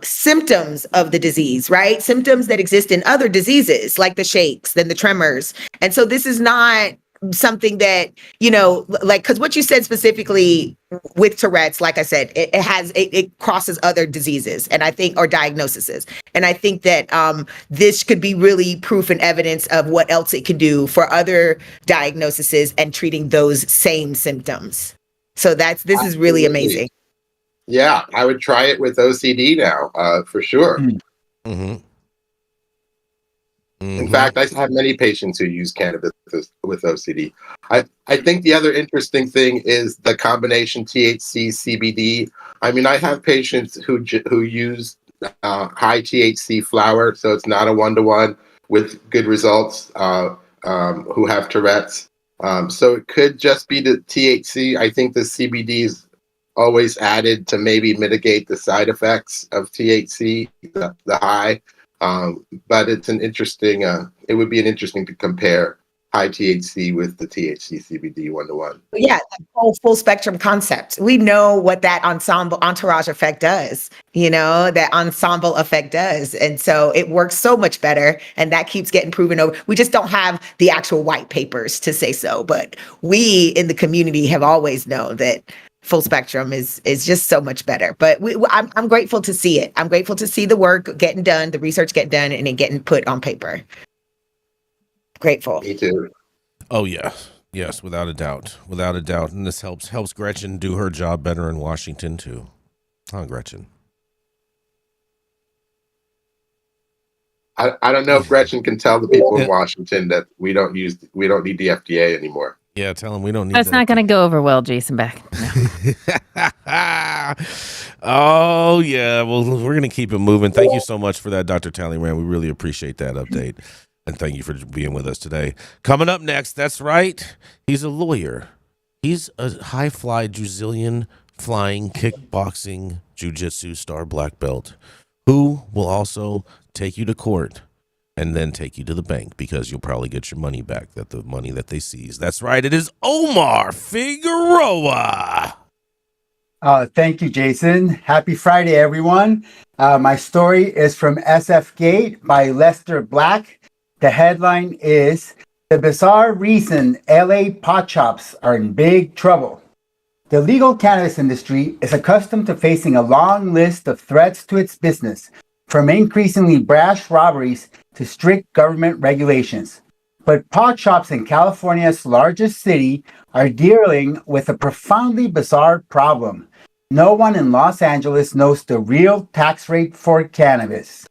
symptoms of the disease, right? Symptoms that exist in other diseases, like the shakes, then the tremors. And so this is not something that, like, because what you said specifically with Tourette's, like I said, it crosses other diseases, and I think, or diagnoses. And I think that this could be really proof and evidence of what else it could do for other diagnoses and treating those same symptoms. So this is really amazing. Yeah, I would try it with OCD now, for sure. In fact, I have many patients who use cannabis with OCD. I think the other interesting thing is the combination THC CBD. I mean, I have patients who use high THC flower, so it's not a 1-to-1 with good results. Who have Tourette's, so it could just be the THC. I think the CBD is always added to maybe mitigate the side effects of THC, the high. But it's an interesting, it would be interesting to compare high THC with the THC CBD 1-to-1. Yeah, that whole full spectrum concept. We know what that entourage effect does, that ensemble effect does. And so it works so much better, and that keeps getting proven over. We just don't have the actual white papers to say so, but we in the community have always known that full spectrum is just so much better. But I'm grateful to see it. I'm grateful to see the work getting done, the research getting done, and it getting put on paper. Grateful. Me too. Oh yeah, yes, without a doubt, and this helps Gretchen do her job better in Washington too. Huh, Gretchen? I don't know if Gretchen can tell the people in Washington that we don't need the FDA anymore. Yeah, tell them we don't need. That's not going to go over well, Jason Beck. No. Oh yeah, well we're gonna keep it moving. Thank you so much for that, Dr. Talleyrand. We really appreciate that update, and thank you for being with us today. Coming up next, that's right, he's a lawyer. He's a high fly Brazilian flying kickboxing jiu-jitsu star black belt, who will also take you to court and then take you to the bank because you'll probably get your money back, the money that they seized. That's right, it is Omar Figueroa. Thank you, Jason. Happy Friday, everyone. My story is from SF Gate by Lester Black. The headline is The Bizarre Reason LA Pot Shops Are in Big Trouble. The legal cannabis industry is accustomed to facing a long list of threats to its business, from increasingly brash robberies to strict government regulations. But pot shops in California's largest city are dealing with a profoundly bizarre problem. No one in Los Angeles knows the real tax rate for cannabis.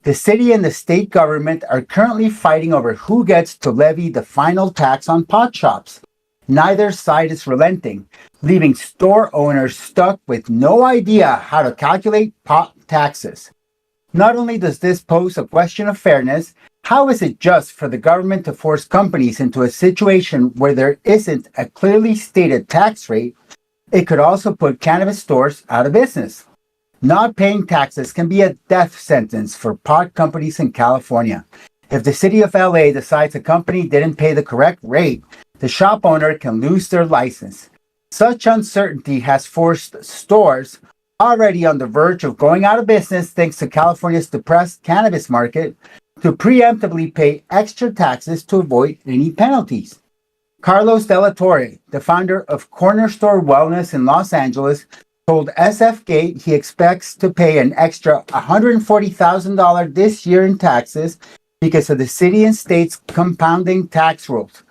The city and the state government are currently fighting over who gets to levy the final tax on pot shops. Neither side is relenting, leaving store owners stuck with no idea how to calculate pot taxes. Not only does this pose a question of fairness, how is it just for the government to force companies into a situation where there isn't a clearly stated tax rate? It could also put cannabis stores out of business. Not paying taxes can be a death sentence for pot companies in California. If the city of LA decides a company didn't pay the correct rate, the shop owner can lose their license. Such uncertainty has forced stores already on the verge of going out of business thanks to California's depressed cannabis market to preemptively pay extra taxes to avoid any penalties. Carlos Della Torre, the founder of Corner Store Wellness in Los Angeles, told SF Gate he expects to pay an extra $140,000 this year in taxes because of the city and state's compounding tax rules.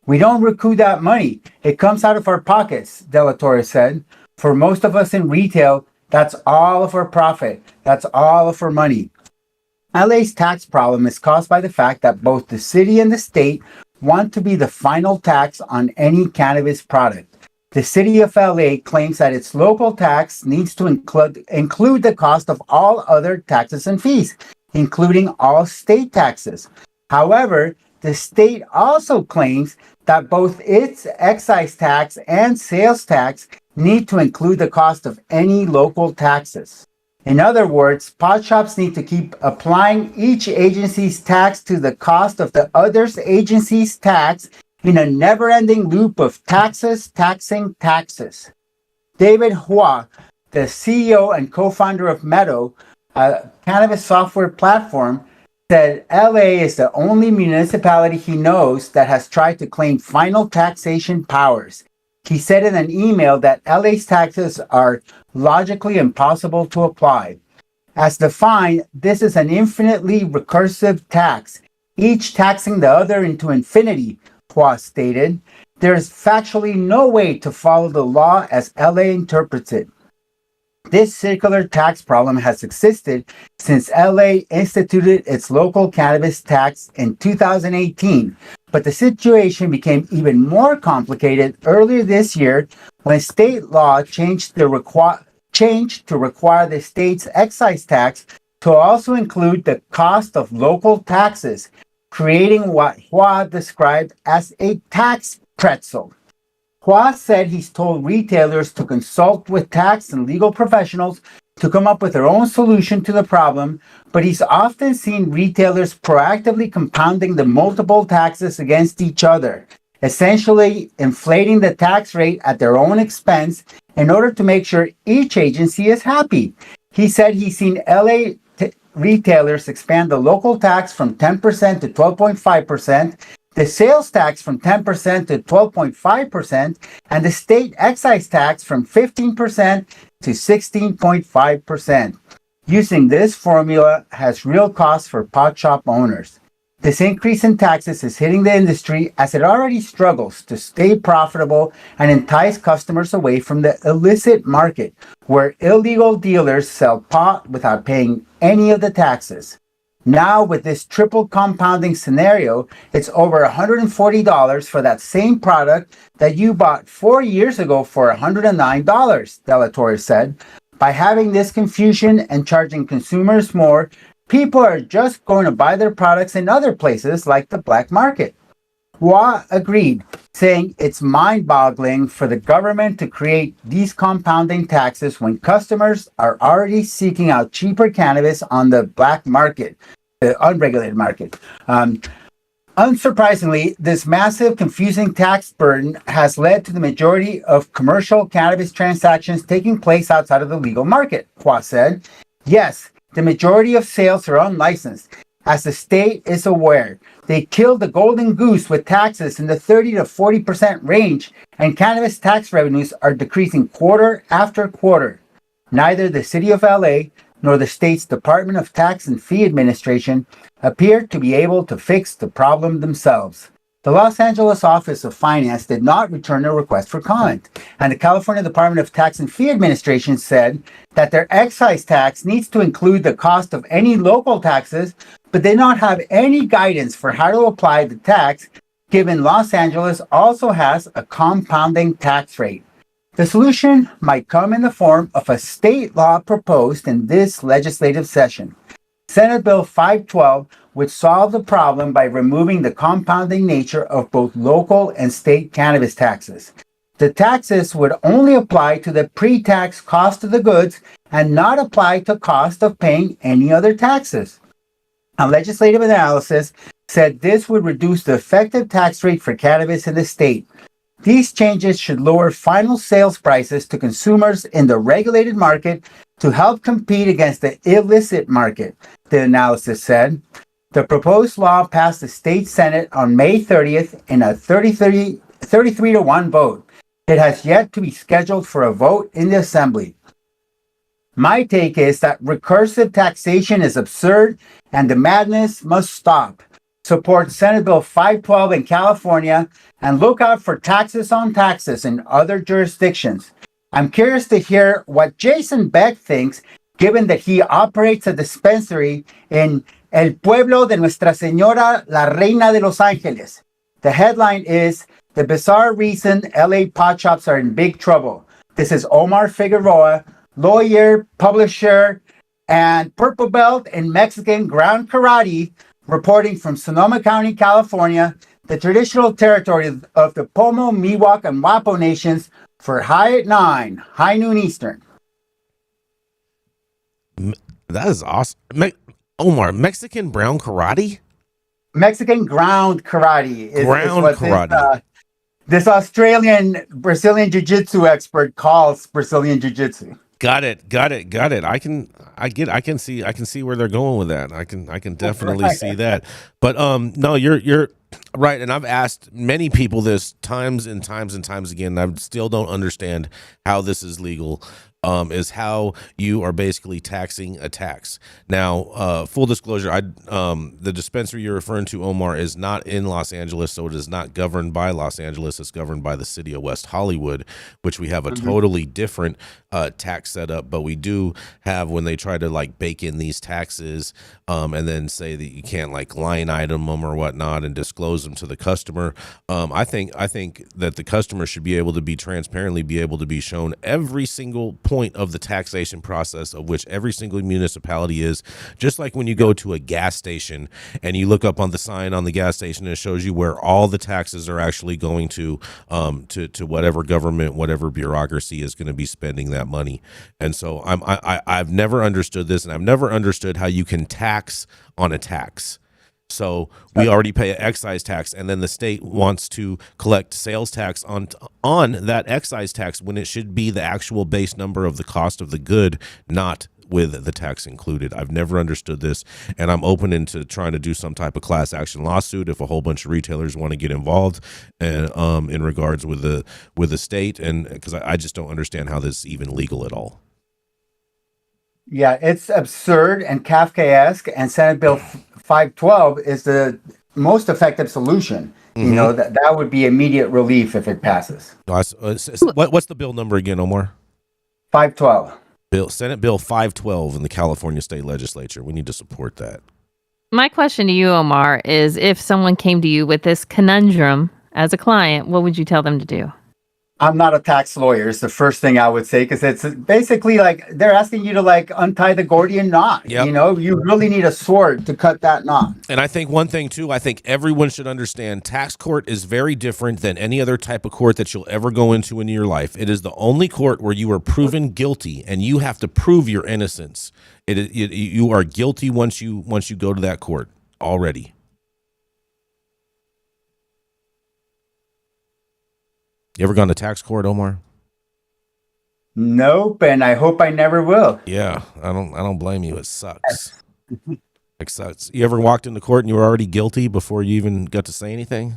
We don't recoup that money. It comes out of our pockets, Della Torre said. For most of us in retail, that's all of our profit. That's all of our money. LA's tax problem is caused by the fact that both the city and the state want to be the final tax on any cannabis product. The city of LA claims that its local tax needs to include the cost of all other taxes and fees, including all state taxes. However, the state also claims that both its excise tax and sales tax need to include the cost of any local taxes. In other words, pot shops need to keep applying each agency's tax to the cost of the other agency's tax in a never-ending loop of taxes, taxing, taxes. David Hua, the CEO and co-founder of Meadow, a cannabis software platform, said LA is the only municipality he knows that has tried to claim final taxation powers. He said in an email that LA's taxes are logically impossible to apply. As defined, this is an infinitely recursive tax, each taxing the other into infinity, Hua stated. There is factually no way to follow the law as LA interprets it. This circular tax problem has existed since LA instituted its local cannabis tax in 2018, but the situation became even more complicated earlier this year when state law changed to require the state's excise tax to also include the cost of local taxes, creating what Hua described as a tax pretzel. Hua said he's told retailers to consult with tax and legal professionals to come up with their own solution to the problem, but he's often seen retailers proactively compounding the multiple taxes against each other, essentially inflating the tax rate at their own expense in order to make sure each agency is happy. He said he's seen LA retailers expand the local tax from 10% to 12.5%, the sales tax from 10% to 12.5%, and the state excise tax from 15% to 16.5%. Using this formula has real costs for pot shop owners. This increase in taxes is hitting the industry as it already struggles to stay profitable and entice customers away from the illicit market, where illegal dealers sell pot without paying any of the taxes. Now, with this triple compounding scenario, it's over $140 for that same product that you bought 4 years ago for $109, Della Torre said. By having this confusion and charging consumers more, people are just going to buy their products in other places like the black market. Hua agreed, saying it's mind-boggling for the government to create these compounding taxes when customers are already seeking out cheaper cannabis on the black market, the unregulated market. Unsurprisingly, this massive, confusing tax burden has led to the majority of commercial cannabis transactions taking place outside of the legal market, Hua said. Yes, the majority of sales are unlicensed. As the state is aware, they killed the golden goose with taxes in the 30 to 40% range, and cannabis tax revenues are decreasing quarter after quarter. Neither the City of LA nor the state's Department of Tax and Fee Administration appear to be able to fix the problem themselves. The Los Angeles Office of Finance did not return a request for comment, and the California Department of Tax and Fee Administration said that their excise tax needs to include the cost of any local taxes, but did not have any guidance for how to apply the tax, given Los Angeles also has a compounding tax rate. The solution might come in the form of a state law proposed in this legislative session. Senate Bill 512 would solve the problem by removing the compounding nature of both local and state cannabis taxes. The taxes would only apply to the pre-tax cost of the goods and not apply to cost of paying any other taxes. A legislative analysis said this would reduce the effective tax rate for cannabis in the state. These changes should lower final sales prices to consumers in the regulated market to help compete against the illicit market, the analysis said. The proposed law passed the state Senate on May 30th in a 33 to 1 vote. It has yet to be scheduled for a vote in the Assembly. My take is that recursive taxation is absurd and the madness must stop. Support Senate Bill 512 in California and look out for taxes on taxes in other jurisdictions. I'm curious to hear what Jason Beck thinks, given that he operates a dispensary in El Pueblo de Nuestra Señora la Reina de Los Ángeles. The headline is, "The bizarre reason LA pot shops are in big trouble." This is Omar Figueroa, lawyer, publisher, and purple belt in Mexican ground karate, reporting from Sonoma County, California, the traditional territory of the Pomo, Miwok, and Wapo nations, for High at 9, high noon Eastern. That is awesome. Omar, Mexican brown karate? Mexican ground karate is what karate. This Australian Brazilian Jiu-Jitsu expert calls Brazilian Jiu-Jitsu. Got it. I can see where they're going with that. I can definitely see that. But no, you're right. And I've asked many people this times and times and times again. And I still don't understand how this is legal. Is how you are basically taxing a tax. Now, full disclosure, the dispensary you're referring to, Omar, is not in Los Angeles, so it is not governed by Los Angeles. It's governed by the city of West Hollywood, which we have a totally different tax setup. But we do have, when they try to like bake in these taxes and then say that you can't like line item them or whatnot and disclose them to the customer. I think that the customer should be able to be transparently be able to be shown every single point of the taxation process, of which every single municipality is. Just like when you go to a gas station and you look up on the sign on the gas station, it shows you where all the taxes are actually going to whatever government, whatever bureaucracy is going to be spending that money. And so I've never understood this, and I've never understood how you can tax on a tax. So we already pay an excise tax, and then the state wants to collect sales tax on that excise tax when it should be the actual base number of the cost of the good, not with the tax included. I've never understood this, and I'm open into trying to do some type of class action lawsuit if a whole bunch of retailers want to get involved, and in regards with the state, and because I just don't understand how this is even legal at all. Yeah, it's absurd and Kafkaesque, and Senate Bill 512 is the most effective solution. You know, that would be immediate relief if it passes. What's the bill number again, Omar? 512. Senate Bill 512 in the California State Legislature. We need to support that. My question to you, Omar, is if someone came to you with this conundrum as a client, what would you tell them to do? I'm not a tax lawyer, is the first thing I would say, because it's basically like they're asking you to like untie the Gordian knot. Yep. You know, you really need a sword to cut that knot. And I think one thing too, I think everyone should understand tax court is very different than any other type of court that you'll ever go into in your life. It is the only court where you are proven guilty, and you have to prove your innocence. You are guilty once you go to that court already. You ever gone to tax court, Omar? Nope, and I hope I never will. Yeah, I don't blame you. It sucks. It sucks. You ever walked into court and you were already guilty before you even got to say anything?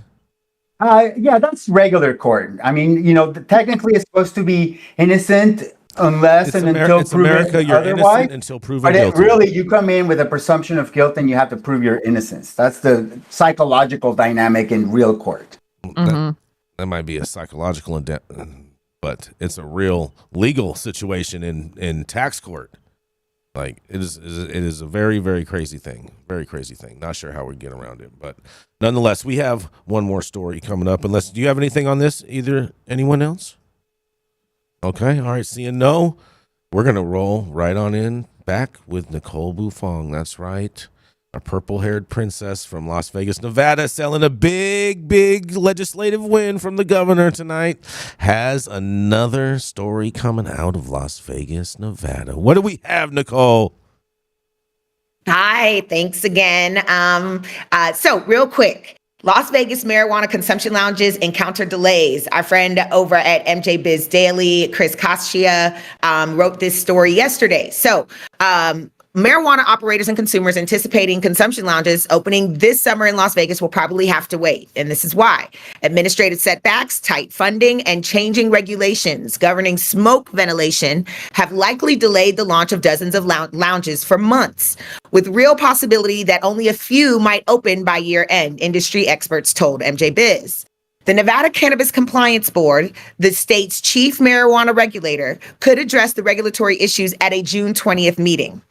Yeah, that's regular court. I mean, technically it's supposed to be innocent unless and until It's proven America. You're otherwise. innocent until proven But guilty. really, you come in with a presumption of guilt and you have to prove your innocence. That's the psychological dynamic in real court. That might be a psychological, but it's a real legal situation in tax court. Like it is a very, very crazy thing. Very crazy thing. Not sure how we get around it, but nonetheless, we have one more story coming up. Do you have anything on this? Anyone else? Okay. All right. Seeing no, we're gonna roll right on in back with Nicole Buffong. That's right. A purple-haired princess from Las Vegas, Nevada, selling a big, big legislative win from the governor tonight, has another story coming out of Las Vegas, Nevada. What do we have, Nicole? Hi, thanks again. So real quick, Las Vegas marijuana consumption lounges encounter delays. Our friend over at MJ Biz Daily, Chris Kashia, wrote this story yesterday. So, marijuana operators and consumers anticipating consumption lounges opening this summer in Las Vegas will probably have to wait. And this is why. Administrative setbacks, tight funding, and changing regulations governing smoke ventilation have likely delayed the launch of dozens of lounges for months, with real possibility that only a few might open by year end, industry experts told MJ Biz. The Nevada Cannabis Compliance Board, the state's chief marijuana regulator, could address the regulatory issues at a June 20th meeting.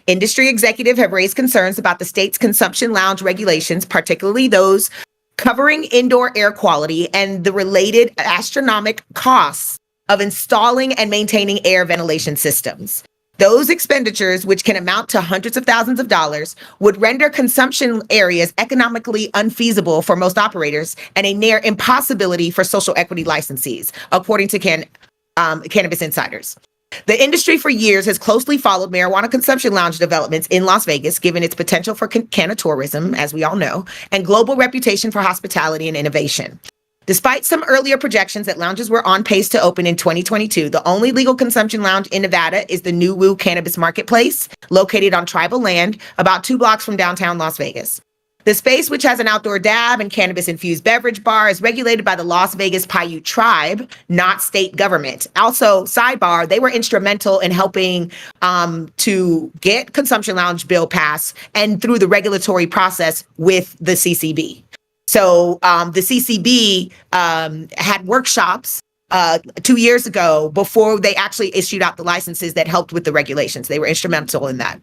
Industry executives have raised concerns about the state's consumption lounge regulations, particularly those covering indoor air quality and the related astronomical costs of installing and maintaining air ventilation systems. Those expenditures, which can amount to hundreds of thousands of dollars, would render consumption areas economically unfeasible for most operators and a near impossibility for social equity licensees, according to Cannabis Insiders. The industry for years has closely followed marijuana consumption lounge developments in Las Vegas, given its potential for cannatourism, as we all know, and global reputation for hospitality and innovation. Despite some earlier projections that lounges were on pace to open in 2022, the only legal consumption lounge in Nevada is the New Woo Cannabis Marketplace, located on tribal land about 2 blocks from downtown Las Vegas. The space, which has an outdoor dab and cannabis-infused beverage bar, is regulated by the Las Vegas Paiute tribe, not state government. Also, sidebar, they were instrumental in helping to get consumption lounge bill passed and through the regulatory process with the CCB. So the CCB had workshops 2 years ago before they actually issued out the licenses that helped with the regulations. They were instrumental in that.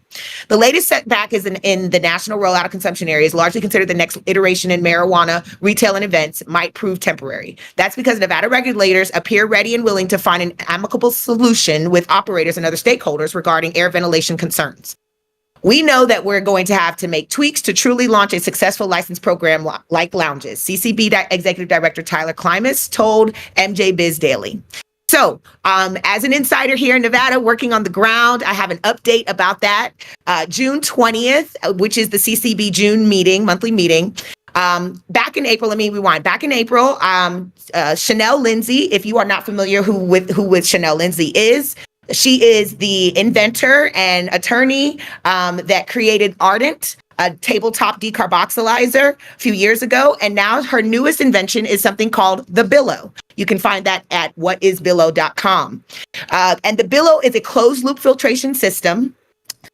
The latest setback is in the national rollout of consumption areas, largely considered the next iteration in marijuana retail and events, might prove temporary. That's because Nevada regulators appear ready and willing to find an amicable solution with operators and other stakeholders regarding air ventilation concerns. We know that we're going to have to make tweaks to truly launch a successful license program like lounges, CCB Executive Director Tyler Klimas told MJ Biz Daily. So as an insider here in Nevada working on the ground, I have an update about that. June 20th, which is the CCB June meeting, monthly meeting. Back in April, let me rewind. Back in April, Chanel Lindsay, if you are not familiar who Chanel Lindsay is, she is the inventor and attorney that created Ardent, a tabletop decarboxylizer a few years ago. And now her newest invention is something called the Billow. You can find that at whatisbillow.com. And the Billow is a closed loop filtration system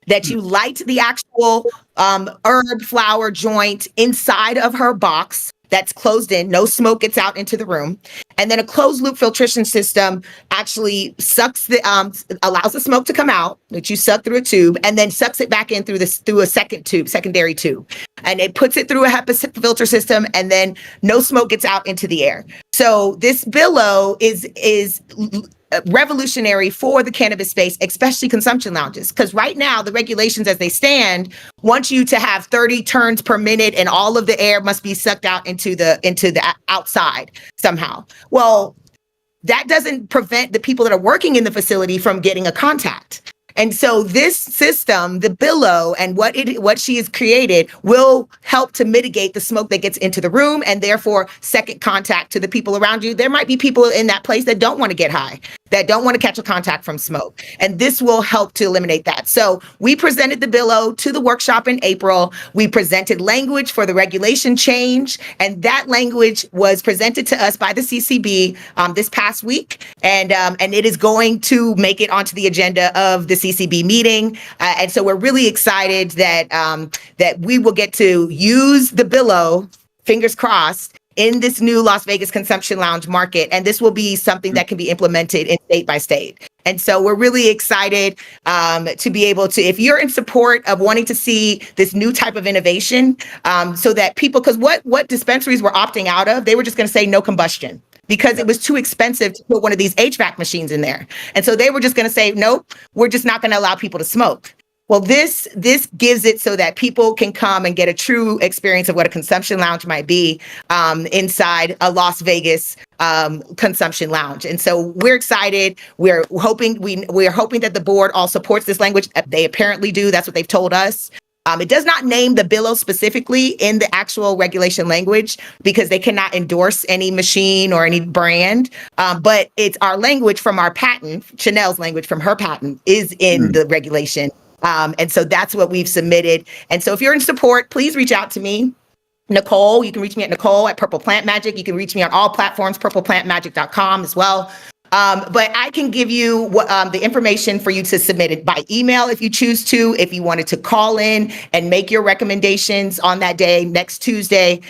that you light the actual herb flower joint inside of her box that's closed in, no smoke gets out into the room. And then a closed loop filtration system actually sucks allows the smoke to come out, which you suck through a tube, and then sucks it back in through a secondary tube. And it puts it through a HEPA filter system, and then no smoke gets out into the air. So this Billow is revolutionary for the cannabis space, especially consumption lounges. Because right now, the regulations as they stand want you to have 30 turns per minute and all of the air must be sucked out into the outside somehow. Well, that doesn't prevent the people that are working in the facility from getting a contact. And so this system, the billow, and what she has created will help to mitigate the smoke that gets into the room, and therefore second contact to the people around you. There might be people in that place that don't want to get high, that don't want to catch a contact from smoke. And this will help to eliminate that. So we presented the billow to the workshop in April. We presented language for the regulation change, and that language was presented to us by the CCB this past week. And it is going to make it onto the agenda of the CCB meeting. And so we're really excited that that we will get to use the billow, fingers crossed, in this new Las Vegas consumption lounge market. And this will be something that can be implemented in state by state. And so we're really excited to be able to, if you're in support of wanting to see this new type of innovation, so that people, because what dispensaries were opting out of, they were just going to say no combustion, because it was too expensive to put one of these HVAC machines in there. And so they were just going to say, nope, we're just not going to allow people to smoke. Well, this gives it so that people can come and get a true experience of what a consumption lounge might be inside a Las Vegas consumption lounge. And so we're excited. We're hoping that the board all supports this language. They apparently do. That's what they've told us. It does not name the billow specifically in the actual regulation language because they cannot endorse any machine or any brand. But it's our language from our patent, Chanel's language from her patent, is in the regulation. And so that's what we've submitted. And so if you're in support, please reach out to me. Nicole, you can reach me at Nicole at Purple Plant Magic. You can reach me on all platforms, purpleplantmagic.com as well. But I can give you the information for you to submit it by email if you choose to. If you wanted to call in and make your recommendations on that day, next Tuesday,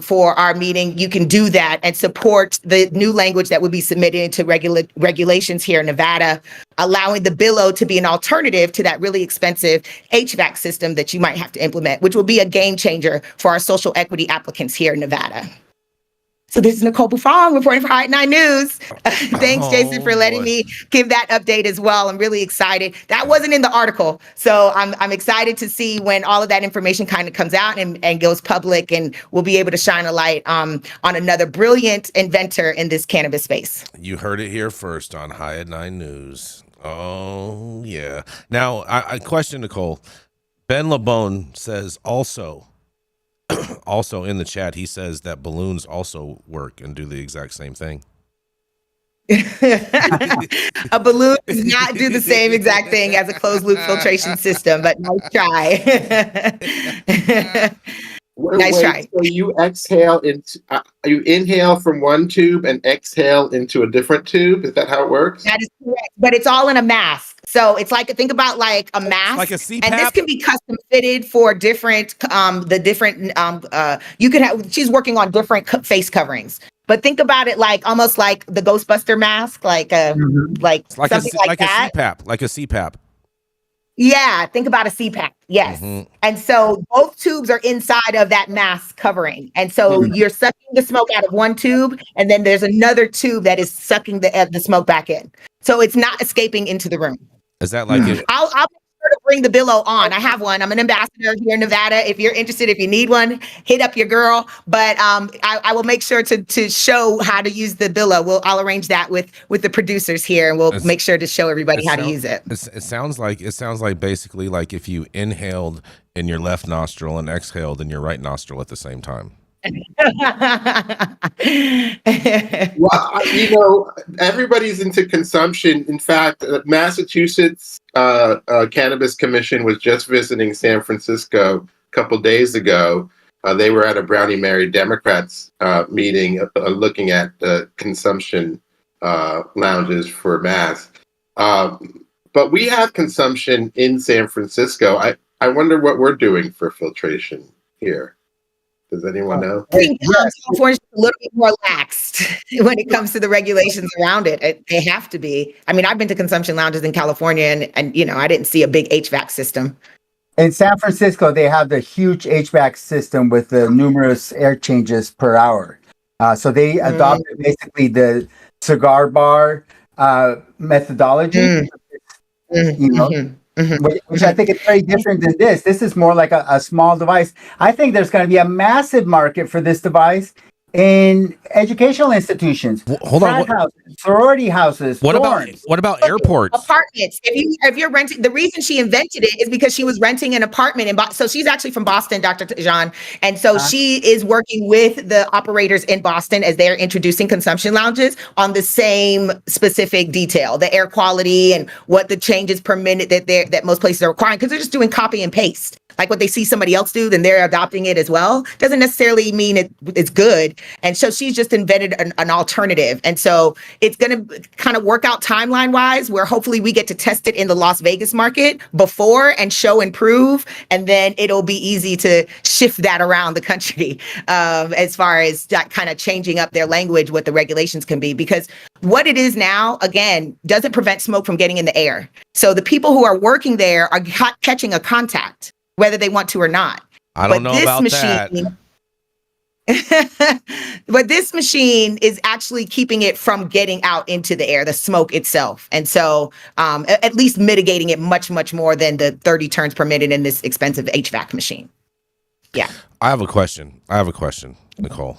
for our meeting, you can do that and support the new language that would be submitted into regulations here in Nevada, allowing the billow to be an alternative to that really expensive HVAC system that you might have to implement, which will be a game changer for our social equity applicants here in Nevada. So this is Nicole Buffong reporting for High at 9 News. Thanks, Jason, for letting me give that update as well. I'm really excited. That wasn't in the article. So I'm excited to see when all of that information kind of comes out and goes public, and we'll be able to shine a light on another brilliant inventor in this cannabis space. You heard it here first on High at 9 News. Oh, yeah. Now, I question, Nicole. Ben LeBone says also in the chat, he says that balloons also work and do the exact same thing. A balloon does not do the same exact thing as a closed loop filtration system, but nice try. Nice try. So you exhale you inhale from one tube and exhale into a different tube. Is that how it works? That is correct, but it's all in a mask. So it's like, think about like a mask, like a CPAP? And this can be custom fitted for different, you could have, she's working on different face coverings. But think about it like almost like the Ghostbuster mask, like something like that. Like a CPAP. Yeah, think about a CPAP. Yes. Mm-hmm. And so both tubes are inside of that mask covering. And so you're sucking the smoke out of one tube, and then there's another tube that is sucking the smoke back in. So it's not escaping into the room. Is that like it? I'll make sure to bring the billow on. I have one. I'm an ambassador here in Nevada. If you're interested, if you need one, hit up your girl. But I will make sure to show how to use the billow. I'll arrange that with the producers here, and we'll make sure to show everybody how to use it. It sounds like basically like if you inhaled in your left nostril and exhaled in your right nostril at the same time. Well, everybody's into consumption. In fact, Massachusetts Cannabis Commission was just visiting San Francisco a couple days ago. They were at a Brownie Mary Democrats meeting looking at consumption lounges for mass. But we have consumption in San Francisco. I wonder what we're doing for filtration here. Does anyone know? I think California's a little bit more laxed when it comes to the regulations around it. They have to be. I mean, I've been to consumption lounges in California, and I didn't see a big HVAC system. In San Francisco, they have the huge HVAC system with the numerous air changes per hour. So they adopted basically the cigar bar methodology. Which I think is very different than this. This is more like a small device. I think there's going to be a massive market for this device in educational institutions, Hold on. frat houses, sorority houses, What dorms. about airports? Apartments. If you're renting, the reason she invented it is because she was renting an apartment in Boston. So she's actually from Boston, Dr. Jean, and so she is working with the operators in Boston as they're introducing consumption lounges on the same specific detail, the air quality and what the changes per minute that most places are requiring, because they're just doing copy and paste. Like what they see somebody else do, then they're adopting it as well. Doesn't necessarily mean it's good. And so she's just invented an alternative. And so it's going to kind of work out timeline wise, where hopefully we get to test it in the Las Vegas market before and show and prove. And then it'll be easy to shift that around the country as far as that kind of changing up their language, what the regulations can be. Because what it is now, again, doesn't prevent smoke from getting in the air. So the people who are working there are catching a contact, whether they want to or not. I don't know about that. But this machine is actually keeping it from getting out into the air, the smoke itself. And so at least mitigating it much, much more than the 30 turns per minute in this expensive HVAC machine. Yeah. I have a question, Nicole.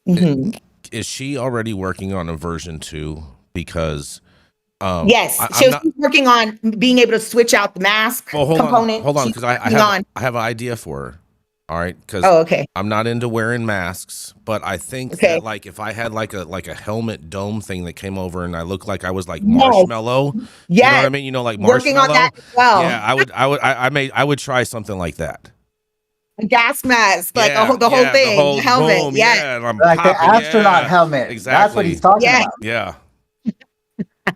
Mm-hmm. Is she already working on a version 2? Because yes, she's working on being able to switch out the mask component. Hold on, because I have an idea for her. All right, because I'm not into wearing masks, but I think that like if I had like a helmet dome thing that came over and I looked like I was like Marshmallow, you know what I mean? You know, like Marshmallow. Working on that as well. Yeah, I would try something like that. A gas mask, like the whole thing, the helmet. Boom, like the astronaut helmet. Exactly. That's what he's talking about. Yeah.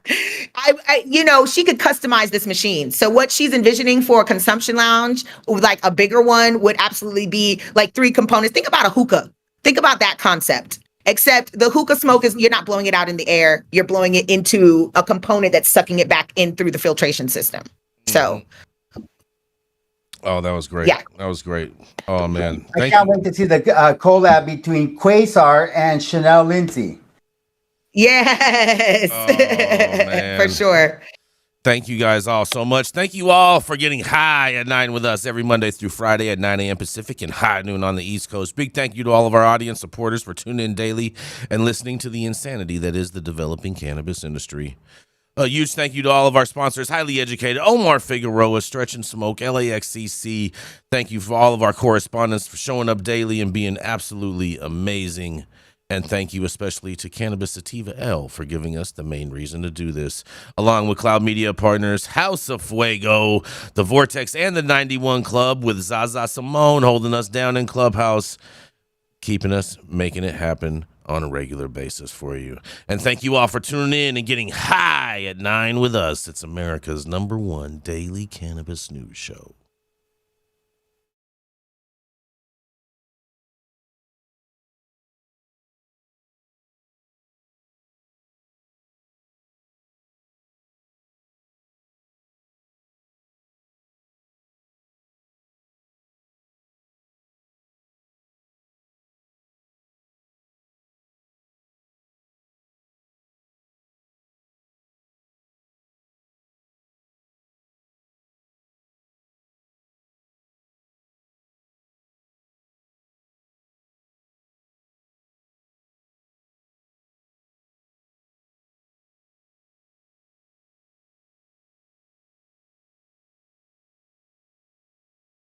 She could customize this machine. So what she's envisioning for a consumption lounge, like a bigger one, would absolutely be like 3 components. Think about a hookah. Think about that concept. Except the hookah smoke you're not blowing it out in the air. You're blowing it into a component that's sucking it back in through the filtration system. So. Oh, that was great. Yeah. That was great. Oh, man. I can't wait to see the collab between Quasar and Chanel Lindsay. Yes, for sure. Thank you guys all so much. Thank you all for getting high at 9 with us every Monday through Friday at 9 a.m. Pacific and high noon on the East Coast. Big thank you to all of our audience supporters for tuning in daily and listening to the insanity that is the developing cannabis industry. A huge thank you to all of our sponsors, Highly Educated, Omar Figueroa, Stretch and Smoke, LAXCC. Thank you for all of our correspondents for showing up daily and being absolutely amazing. And thank you especially to Cannabis Sativa L for giving us the main reason to do this, along with Cloud Media Partners, House of Fuego, The Vortex, and the 91 Club, with Zaza Simone holding us down in Clubhouse, keeping us, making it happen on a regular basis for you. And thank you all for tuning in and getting high at 9 with us. It's America's #1 daily cannabis news show.